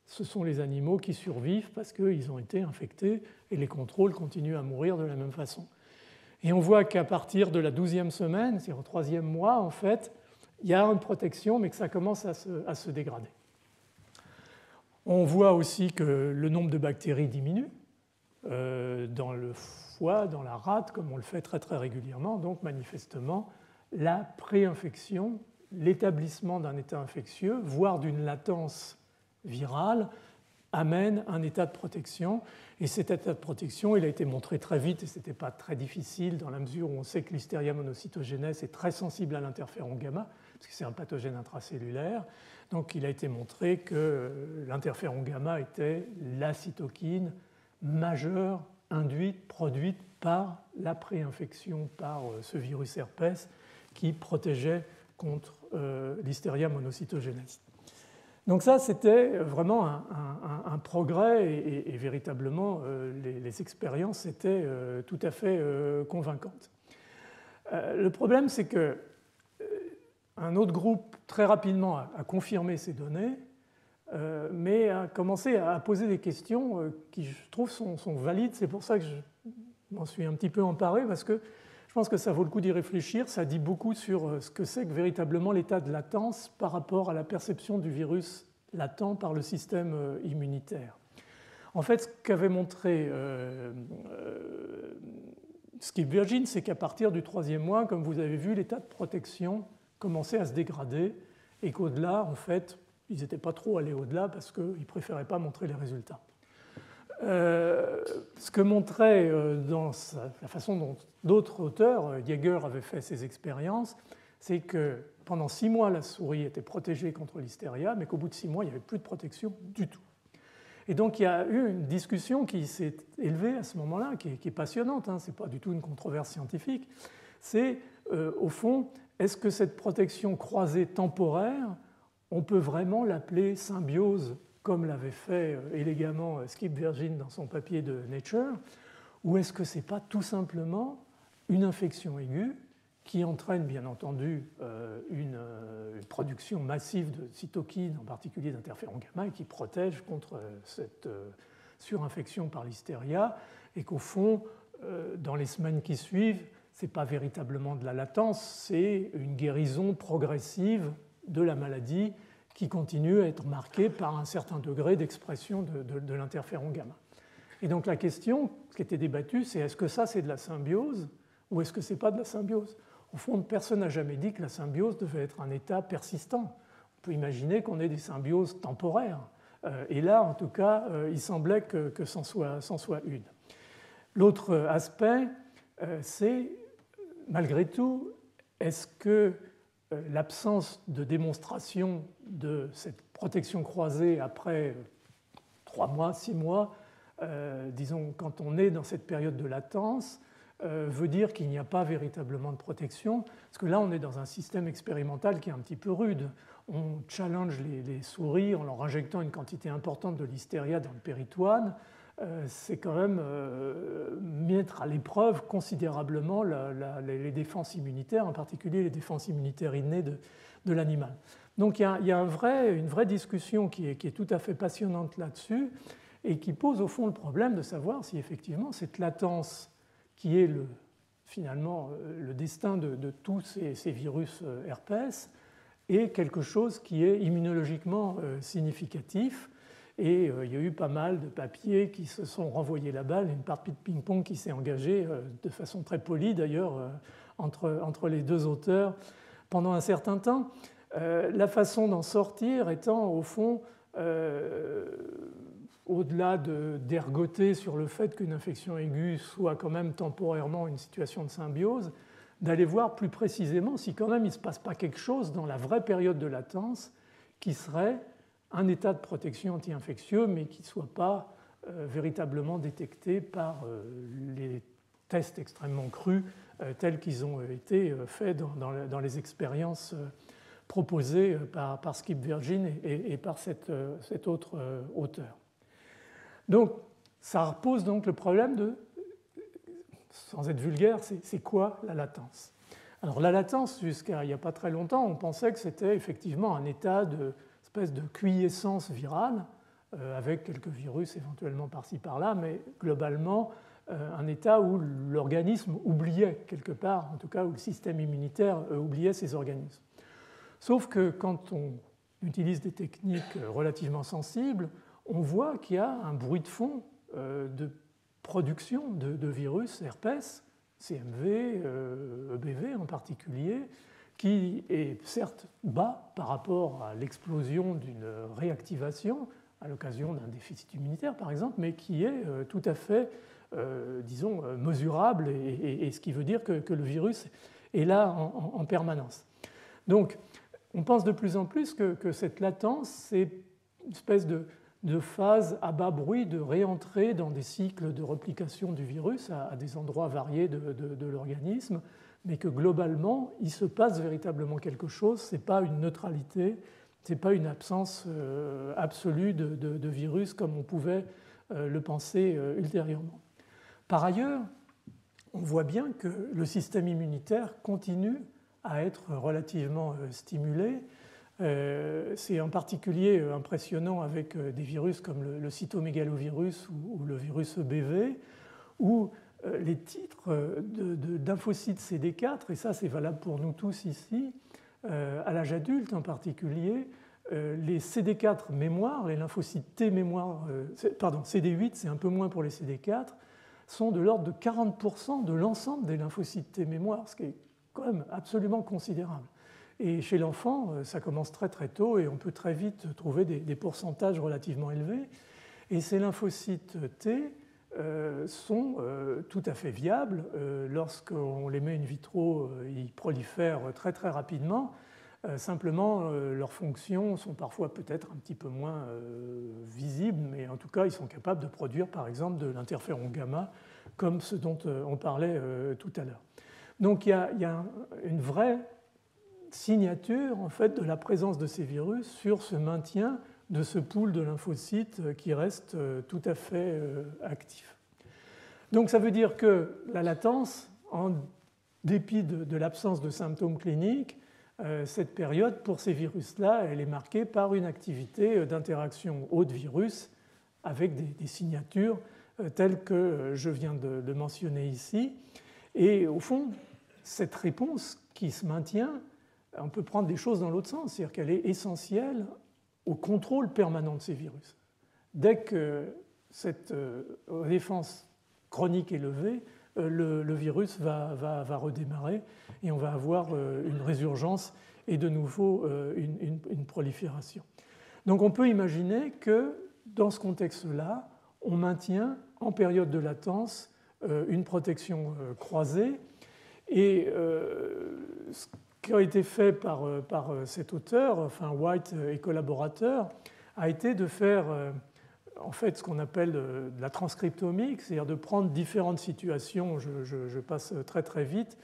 ce sont les animaux qui survivent parce qu'ils ont été infectés et les contrôles continuent à mourir de la même façon. Et on voit qu'à partir de la 12e semaine, c'est-à-dire au 3e mois, en fait, il y a une protection, mais que ça commence à se dégrader. On voit aussi que le nombre de bactéries diminue dans le foie, dans la rate, comme on le fait très très régulièrement. Donc manifestement, la préinfection, l'établissement d'un état infectieux, voire d'une latence virale, amène un état de protection. Et cet état de protection, il a été montré très vite, et ce n'était pas très difficile, dans la mesure où on sait que Listeria monocytogenes est très sensible à l'interféron gamma, parce que c'est un pathogène intracellulaire. Donc il a été montré que l'interféron gamma était la cytokine majeure induite, produite par la préinfection par ce virus herpès qui protégeait contre l'Listeria monocytogenes. Donc ça, c'était vraiment un progrès et véritablement, les expériences étaient tout à fait convaincantes. Le problème, c'est qu'un autre groupe, très rapidement, a confirmé ces données, mais a commencé à poser des questions qui, je trouve, sont valides. C'est pour ça que je m'en suis un petit peu emparé, parce que je pense que ça vaut le coup d'y réfléchir. Ça dit beaucoup sur ce que c'est que véritablement l'état de latence par rapport à la perception du virus latent par le système immunitaire. En fait, ce qu'avait montré Skip Virgin, c'est qu'à partir du 3e mois, comme vous avez vu, l'état de protection commençait à se dégrader et qu'au-delà, en fait, ils n'étaient pas trop allés au-delà parce qu'ils ne préféraient pas montrer les résultats. Ce que montrait dans la façon dont d'autres auteurs, Jaeger avait fait ses expériences, c'est que pendant 6 mois, la souris était protégée contre l'hystéria, mais qu'au bout de 6 mois, il n'y avait plus de protection du tout. Et donc il y a eu une discussion qui s'est élevée à ce moment-là, qui est passionnante, hein, ce n'est pas du tout une controverse scientifique, c'est au fond, est-ce que cette protection croisée temporaire, on peut vraiment l'appeler symbiose, comme l'avait fait élégamment Skip Virgin dans son papier de Nature, ou est-ce que ce n'est pas tout simplement une infection aiguë qui entraîne bien entendu une production massive de cytokines, en particulier d'interférons gamma, et qui protège contre cette surinfection par l'hystéria, et qu'au fond, dans les semaines qui suivent, ce n'est pas véritablement de la latence, c'est une guérison progressive de la maladie qui continue à être marquée par un certain degré d'expression de l'interféron gamma. Et donc la question qui était débattue, c'est est-ce que ça c'est de la symbiose ou est-ce que ce n'est pas de la symbiose ? Au fond, personne n'a jamais dit que la symbiose devait être un état persistant. On peut imaginer qu'on ait des symbioses temporaires. Et là, en tout cas, il semblait que c'en soit une. L'autre aspect, c'est, malgré tout, est-ce que l'absence de démonstration de cette protection croisée après 3 mois, 6 mois, disons, quand on est dans cette période de latence, veut dire qu'il n'y a pas véritablement de protection, parce que là on est dans un système expérimental qui est un petit peu rude. On challenge les souris en leur injectant une quantité importante de l'hystéria dans le péritoine. C'est quand même mettre à l'épreuve considérablement les défenses immunitaires, en particulier les défenses immunitaires innées de l'animal. Donc il y a une vraie discussion qui est tout à fait passionnante là-dessus et qui pose au fond le problème de savoir si effectivement cette latence qui est finalement le destin de tous ces virus herpès, est quelque chose qui est immunologiquement significatif. Et il y a eu pas mal de papiers qui se sont renvoyés la balle, une partie de ping-pong qui s'est engagée de façon très polie d'ailleurs entre les deux auteurs pendant un certain temps. La façon d'en sortir étant au fond au-delà d'ergoter sur le fait qu'une infection aiguë soit quand même temporairement une situation de symbiose, d'aller voir plus précisément si quand même il ne se passe pas quelque chose dans la vraie période de latence qui serait un état de protection anti-infectieux, mais qui ne soit pas véritablement détecté par les tests extrêmement crus tels qu'ils ont été faits dans les expériences proposées par Skip Virgin et par cet autre auteur. Donc, ça pose donc le problème de, sans être vulgaire, c'est quoi la latence ? Alors la latence, jusqu'à il n'y a pas très longtemps, on pensait que c'était effectivement un état d'espèce de quiescence virale, avec quelques virus éventuellement par-ci par-là, mais globalement un état où l'organisme oubliait quelque part, en tout cas où le système immunitaire oubliait ces organismes. Sauf que quand on utilise des techniques relativement sensibles, on voit qu'il y a un bruit de fond de production de virus herpès, CMV, EBV en particulier, qui est certes bas par rapport à l'explosion d'une réactivation à l'occasion d'un déficit immunitaire par exemple, mais qui est tout à fait, disons, mesurable, et ce qui veut dire que le virus est là en permanence. Donc, on pense de plus en plus que cette latence, c'est une espèce de de phase à bas bruit de réentrer dans des cycles de replication du virus à des endroits variés de l'organisme, mais que globalement, il se passe véritablement quelque chose, ce n'est pas une neutralité, ce n'est pas une absence absolue de virus comme on pouvait le penser ultérieurement. Par ailleurs, on voit bien que le système immunitaire continue à être relativement stimulé. C'est en particulier impressionnant avec des virus comme le cytomégalovirus ou le virus EBV, où les titres lymphocytes CD4, et ça c'est valable pour nous tous ici, à l'âge adulte en particulier, les CD4 mémoire, les lymphocytes T mémoire, pardon, CD8, c'est un peu moins pour les CD4, sont de l'ordre de 40% de l'ensemble des lymphocytes T mémoire, ce qui est quand même absolument considérable. Et chez l'enfant, ça commence très très tôt et on peut très vite trouver des pourcentages relativement élevés. Et ces lymphocytes T sont tout à fait viables. Lorsqu'on les met in vitro, ils prolifèrent très très rapidement. Simplement, leurs fonctions sont parfois peut-être un petit peu moins visibles, mais en tout cas, ils sont capables de produire par exemple de l'interféron gamma, comme ce dont on parlait tout à l'heure. Donc il y a une vraie signature en fait, de la présence de ces virus sur ce maintien de ce pool de lymphocytes qui reste tout à fait actif. Donc ça veut dire que la latence, en dépit de l'absence de symptômes cliniques, cette période, pour ces virus-là, elle est marquée par une activité d'interaction hôte-virus avec des signatures telles que je viens de mentionner ici. Et au fond, cette réponse qui se maintient, on peut prendre des choses dans l'autre sens, c'est-à-dire qu'elle est essentielle au contrôle permanent de ces virus. Dès que cette défense chronique est levée, le virus va redémarrer et on va avoir une résurgence et de nouveau une prolifération. Donc on peut imaginer que dans ce contexte-là, on maintient en période de latence une protection croisée et ce qui a été fait par cet auteur, enfin White et collaborateurs, a été de faire en fait ce qu'on appelle de la transcriptomique, c'est-à-dire de prendre différentes situations, je passe très très vite,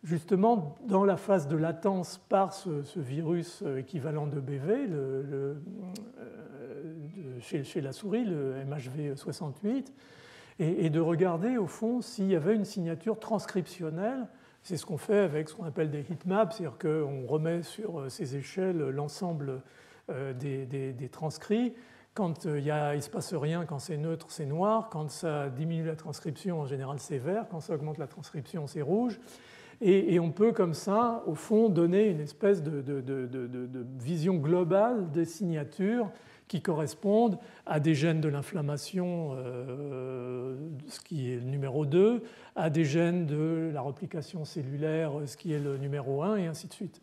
justement dans la phase de latence par ce virus équivalent de BV chez la souris, le MHV68, et de regarder au fond s'il y avait une signature transcriptionnelle. C'est ce qu'on fait avec ce qu'on appelle des heatmaps, c'est-à-dire qu'on remet sur ces échelles l'ensemble des transcrits. Quand il ne se passe rien, quand c'est neutre, c'est noir. Quand ça diminue la transcription, en général, c'est vert. Quand ça augmente la transcription, c'est rouge. Et on peut, comme ça, au fond, donner une espèce de vision globale des signatures qui correspondent à des gènes de l'inflammation, ce qui est le numéro 2, à des gènes de la replication cellulaire, ce qui est le numéro 1, et ainsi de suite.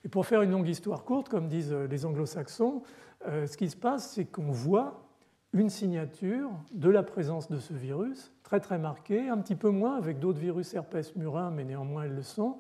Et pour faire une longue histoire courte, comme disent les anglo-saxons, ce qui se passe, c'est qu'on voit une signature de la présence de ce virus, très très marquée, un petit peu moins avec d'autres virus herpès murin, mais néanmoins elles le sont,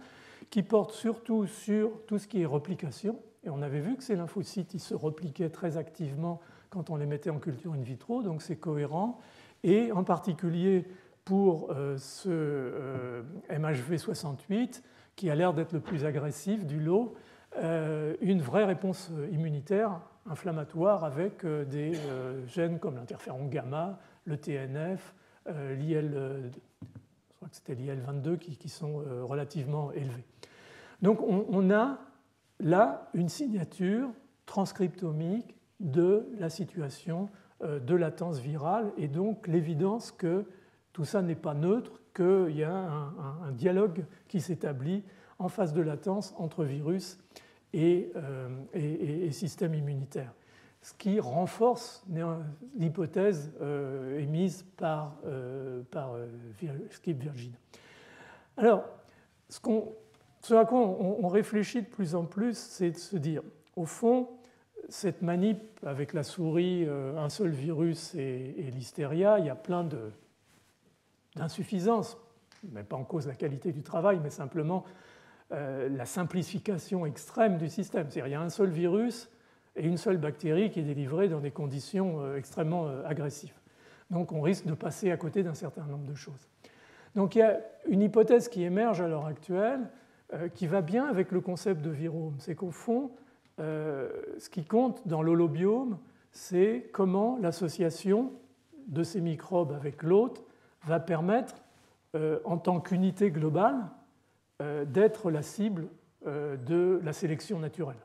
qui portent surtout sur tout ce qui est replication. Et on avait vu que ces lymphocytes ils se repliquaient très activement quand on les mettait en culture in vitro, donc c'est cohérent. Et en particulier pour ce MHV68, qui a l'air d'être le plus agressif du lot, une vraie réponse immunitaire inflammatoire avec des gènes comme l'interféron gamma, le TNF, l'IL, je crois que c'était l'IL-22 qui sont relativement élevés. Donc on a là une signature transcriptomique de la situation de latence virale et donc l'évidence que tout ça n'est pas neutre, qu'il y a un dialogue qui s'établit en phase de latence entre virus et système immunitaire, ce qui renforce l'hypothèse émise par Skip Virgin. Alors, ce à quoi on réfléchit de plus en plus, c'est de se dire, au fond, cette manip avec la souris, un seul virus et l'hystéria, il y a plein d'insuffisances, mais pas en cause la qualité du travail, mais simplement la simplification extrême du système. C'est-à-dire il y a un seul virus et une seule bactérie qui est délivrée dans des conditions extrêmement agressives. Donc on risque de passer à côté d'un certain nombre de choses. Donc il y a une hypothèse qui émerge à l'heure actuelle qui va bien avec le concept de virome. C'est qu'au fond, ce qui compte dans l'holobiome, c'est comment l'association de ces microbes avec l'hôte va permettre, en tant qu'unité globale, d'être la cible de la sélection naturelle.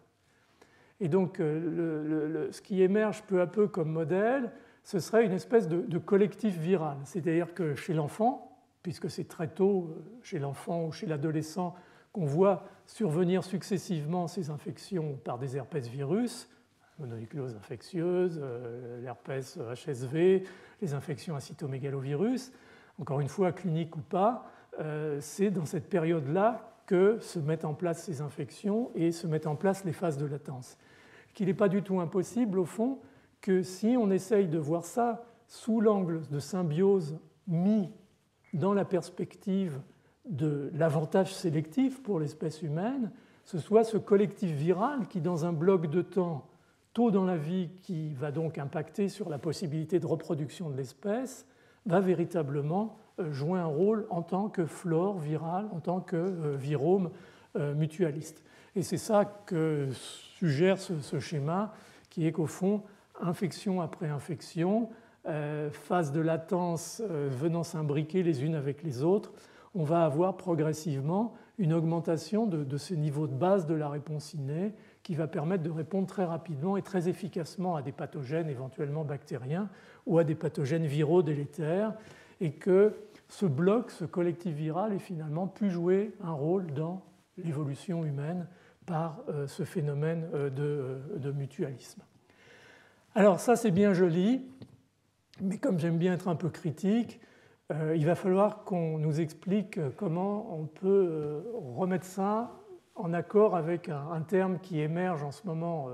Et donc, ce qui émerge peu à peu comme modèle, ce serait une espèce de collectif viral. C'est-à-dire que chez l'enfant, puisque c'est très tôt chez l'enfant ou chez l'adolescent qu'on voit survenir successivement ces infections par des herpès-virus, mononucléose infectieuse, l'herpès HSV, les infections à cytomégalovirus, encore une fois, cliniques ou pas, c'est dans cette période-là que se mettent en place ces infections et se mettent en place les phases de latence. Qu'il n'est pas du tout impossible, au fond, que si on essaye de voir ça sous l'angle de symbiose mis dans la perspective de l'avantage sélectif pour l'espèce humaine, ce soit ce collectif viral qui, dans un bloc de temps tôt dans la vie, qui va donc impacter sur la possibilité de reproduction de l'espèce, va véritablement jouer un rôle en tant que flore virale, en tant que virome mutualiste. Et c'est ça que suggère ce schéma, qui est qu'au fond, infection après infection, phase de latence venant s'imbriquer les unes avec les autres, on va avoir progressivement une augmentation de ce niveau de base de la réponse innée qui va permettre de répondre très rapidement et très efficacement à des pathogènes éventuellement bactériens ou à des pathogènes viraux délétères, et que ce bloc, ce collectif viral, ait finalement pu jouer un rôle dans l'évolution humaine par ce phénomène de mutualisme. Alors ça, c'est bien joli, mais comme j'aime bien être un peu critique, il va falloir qu'on nous explique comment on peut remettre ça en accord avec un terme qui émerge en ce moment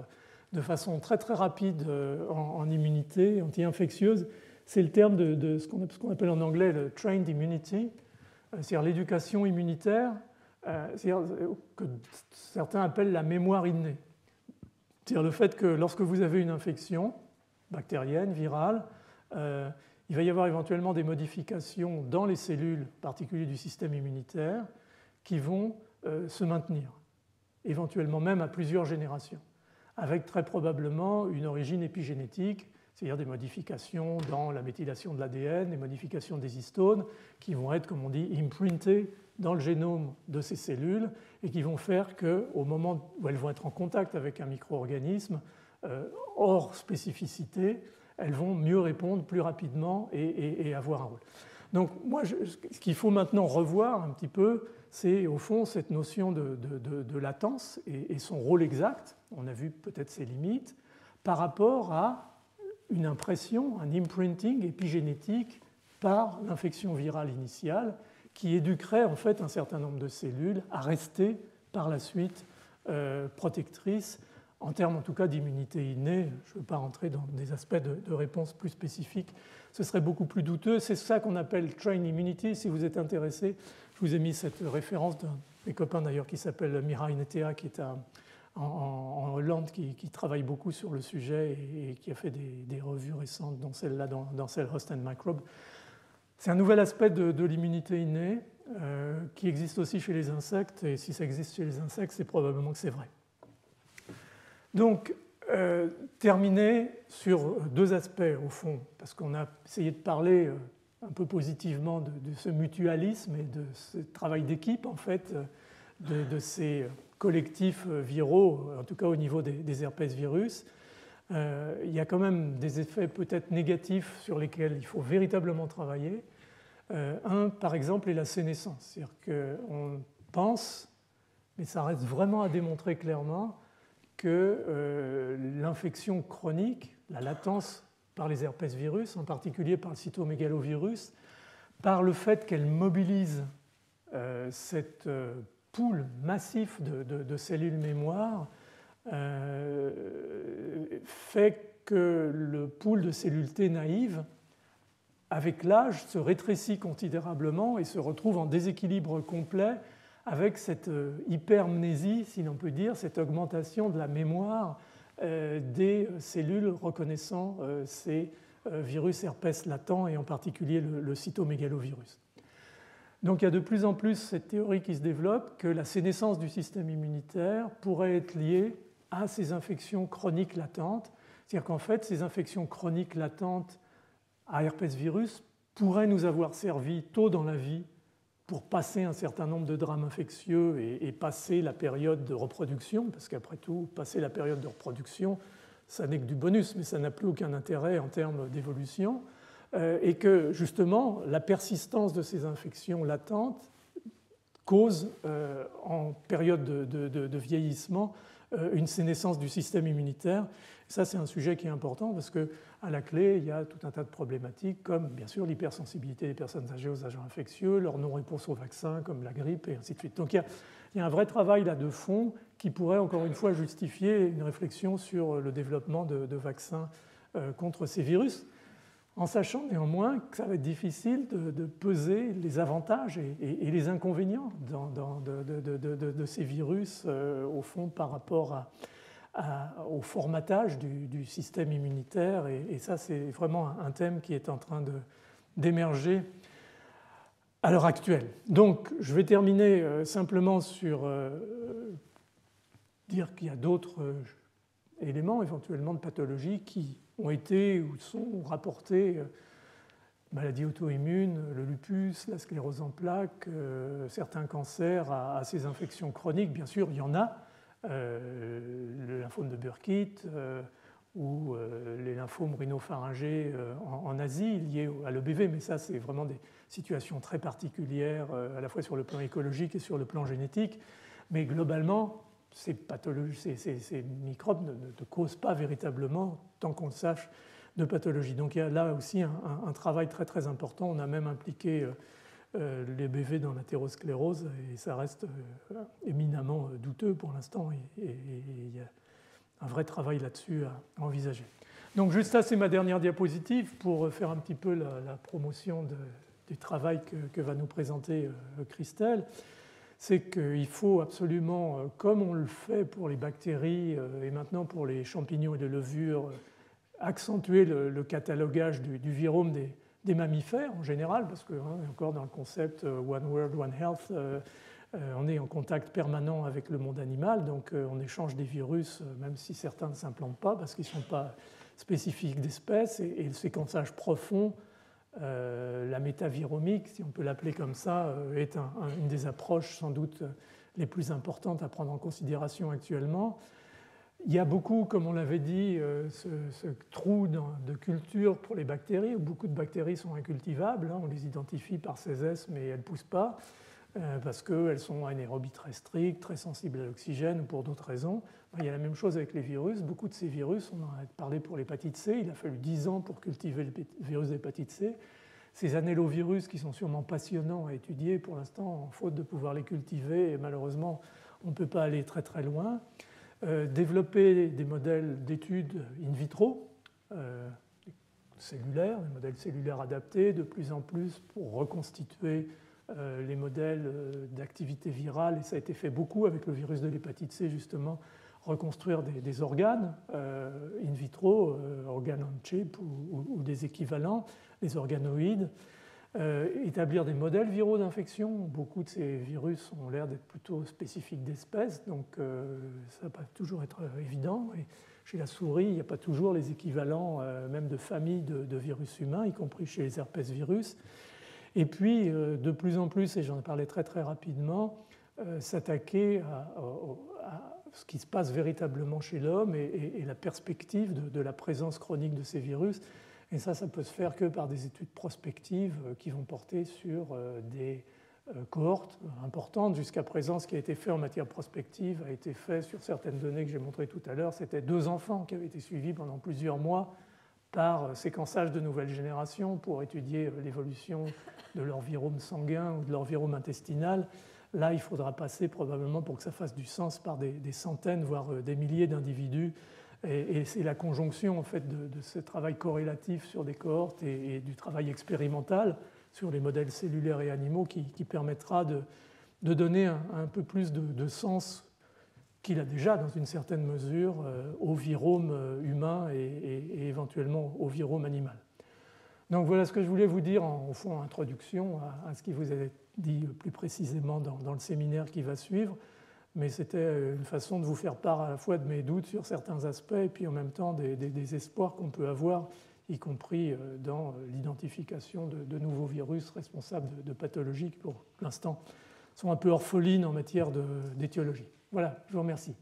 de façon très très rapide en immunité anti-infectieuse. C'est le terme de ce qu'on appelle en anglais le trained immunity, c'est-à-dire l'éducation immunitaire, c'est-à-dire que certains appellent la mémoire innée. C'est-à-dire le fait que lorsque vous avez une infection bactérienne, virale, il va y avoir éventuellement des modifications dans les cellules, en particulier du système immunitaire, qui vont se maintenir, éventuellement même à plusieurs générations, avec très probablement une origine épigénétique, c'est-à-dire des modifications dans la méthylation de l'ADN, des modifications des histones, qui vont être, comme on dit, imprintées dans le génome de ces cellules et qui vont faire qu'au moment où elles vont être en contact avec un micro-organisme, hors spécificité, elles vont mieux répondre plus rapidement et avoir un rôle. Donc moi, ce qu'il faut maintenant revoir un petit peu, c'est au fond cette notion de latence et son rôle exact, on a vu peut-être ses limites, par rapport à une impression, un imprinting épigénétique par l'infection virale initiale qui éduquerait en fait un certain nombre de cellules à rester par la suite protectrices, en termes en tout cas d'immunité innée. Je ne veux pas rentrer dans des aspects de réponse plus spécifiques, ce serait beaucoup plus douteux. C'est ça qu'on appelle trained immunity. Si vous êtes intéressé, je vous ai mis cette référence d'un de mes copains d'ailleurs qui s'appelle Mihai Netea, qui est en Hollande, qui travaille beaucoup sur le sujet et qui a fait des revues récentes, dont celle-là, dans Cell Host and Microbe. C'est un nouvel aspect de l'immunité innée qui existe aussi chez les insectes, et si ça existe chez les insectes, c'est probablement que c'est vrai. Donc, terminer sur deux aspects, au fond, parce qu'on a essayé de parler un peu positivement de ce mutualisme et de ce travail d'équipe, en fait, de ces collectifs viraux, en tout cas au niveau des herpès-virus. Il y a quand même des effets peut-être négatifs sur lesquels il faut véritablement travailler. Un, par exemple, est la sénescence. C'est-à-dire qu'on pense, mais ça reste vraiment à démontrer clairement, que l'infection chronique, la latence par les herpès-virus, en particulier par le cytomégalovirus, par le fait qu'elle mobilise cette pool massif de cellules mémoire, fait que le pool de cellules T naïves, avec l'âge, se rétrécit considérablement et se retrouve en déséquilibre complet avec cette hypermnésie, si l'on peut dire, cette augmentation de la mémoire des cellules reconnaissant ces virus herpès latent et en particulier le cytomégalovirus. Donc il y a de plus en plus cette théorie qui se développe que la sénescence du système immunitaire pourrait être liée à ces infections chroniques latentes. C'est-à-dire qu'en fait, ces infections chroniques latentes à herpès virus pourraient nous avoir servi tôt dans la vie pour passer un certain nombre de drames infectieux et passer la période de reproduction, parce qu'après tout, passer la période de reproduction, ça n'est que du bonus, mais ça n'a plus aucun intérêt en termes d'évolution. Et que justement la persistance de ces infections latentes cause en période de vieillissement une sénescence du système immunitaire. Ça, c'est un sujet qui est important parce qu'à la clé, il y a tout un tas de problématiques comme bien sûr l'hypersensibilité des personnes âgées aux agents infectieux, leur non-réponse aux vaccins comme la grippe et ainsi de suite. Donc il y a un vrai travail là de fond qui pourrait encore une fois justifier une réflexion sur le développement de vaccins contre ces virus, en sachant néanmoins que ça va être difficile de peser les avantages et les inconvénients de ces virus, au fond, par rapport au formatage du système immunitaire. Et ça, c'est vraiment un thème qui est en train d'émerger à l'heure actuelle. Donc, je vais terminer simplement sur dire qu'il y a d'autres éléments, éventuellement de pathologie, qui ont été ou sont rapportés, maladies auto-immunes, le lupus, la sclérose en plaques, certains cancers à ces infections chroniques. Bien sûr, il y en a, le lymphome de Burkitt ou les lymphomes rhinopharyngés en Asie liés à l'EBV, mais ça, c'est vraiment des situations très particulières, à la fois sur le plan écologique et sur le plan génétique. Mais globalement, ces microbes ne causent pas véritablement, tant qu'on le sache, de pathologie. Donc il y a là aussi un travail très très important. On a même impliqué les BV dans l'athérosclérose et ça reste éminemment douteux pour l'instant et il y a un vrai travail là-dessus à envisager. Donc juste ça, c'est ma dernière diapositive pour faire un petit peu la promotion du travail que va nous présenter Christelle. C'est qu'il faut absolument, comme on le fait pour les bactéries et maintenant pour les champignons et les levures, accentuer le catalogage du virome des mammifères en général, parce qu'on est encore dans le concept One World, One Health, on est en contact permanent avec le monde animal, donc on échange des virus, même si certains ne s'implantent pas, parce qu'ils ne sont pas spécifiques d'espèces, et le séquençage profond, la métaviromique, si on peut l'appeler comme ça, est une des approches sans doute les plus importantes à prendre en considération actuellement. Il y a beaucoup, comme on l'avait dit, ce trou de culture pour les bactéries, où beaucoup de bactéries sont incultivables. On les identifie par ces S, mais elles ne poussent pas, parce qu'elles sont anaérobies très strictes, très sensibles à l'oxygène ou pour d'autres raisons. Il y a la même chose avec les virus. Beaucoup de ces virus, on en a parlé pour l'hépatite C, il a fallu 10 ans pour cultiver le virus d'hépatite C. Ces annélovirus qui sont sûrement passionnants à étudier, pour l'instant, faute de pouvoir les cultiver, et malheureusement, on ne peut pas aller très très loin. Développer des modèles d'études in vitro, cellulaires, des modèles cellulaires adaptés, de plus en plus pour reconstituer les modèles d'activité virale, et ça a été fait beaucoup avec le virus de l'hépatite C, justement, reconstruire des organes in vitro, organes on chip ou des équivalents, les organoïdes, établir des modèles viraux d'infection. Beaucoup de ces virus ont l'air d'être plutôt spécifiques d'espèces, donc ça ne va pas toujours être évident. Et chez la souris, il n'y a pas toujours les équivalents, même de familles de virus humains, y compris chez les herpès virus. Et puis, de plus en plus, et j'en ai parlé très très rapidement, s'attaquer à ce qui se passe véritablement chez l'homme et la perspective de la présence chronique de ces virus. Et ça peut se faire que par des études prospectives qui vont porter sur des cohortes importantes. Jusqu'à présent, ce qui a été fait en matière prospective a été fait sur certaines données que j'ai montrées tout à l'heure. C'était 2 enfants qui avaient été suivis pendant plusieurs mois par séquençage de nouvelle génération pour étudier l'évolution de leur virome sanguin ou de leur virome intestinal. Là, il faudra passer probablement, pour que ça fasse du sens, par des centaines, voire des milliers d'individus. Et c'est la conjonction en fait, de ce travail corrélatif sur des cohortes et du travail expérimental sur les modèles cellulaires et animaux qui permettra de donner un peu plus de sens qu'il a déjà, dans une certaine mesure, au virome humain et éventuellement au virome animal. Donc voilà ce que je voulais vous dire au fond en introduction à ce qui vous est dit plus précisément dans le séminaire qui va suivre, mais c'était une façon de vous faire part à la fois de mes doutes sur certains aspects et puis en même temps des espoirs qu'on peut avoir, y compris dans l'identification de nouveaux virus responsables de pathologies qui pour l'instant sont un peu orphelines en matière d'étiologie. Voilà, je vous remercie.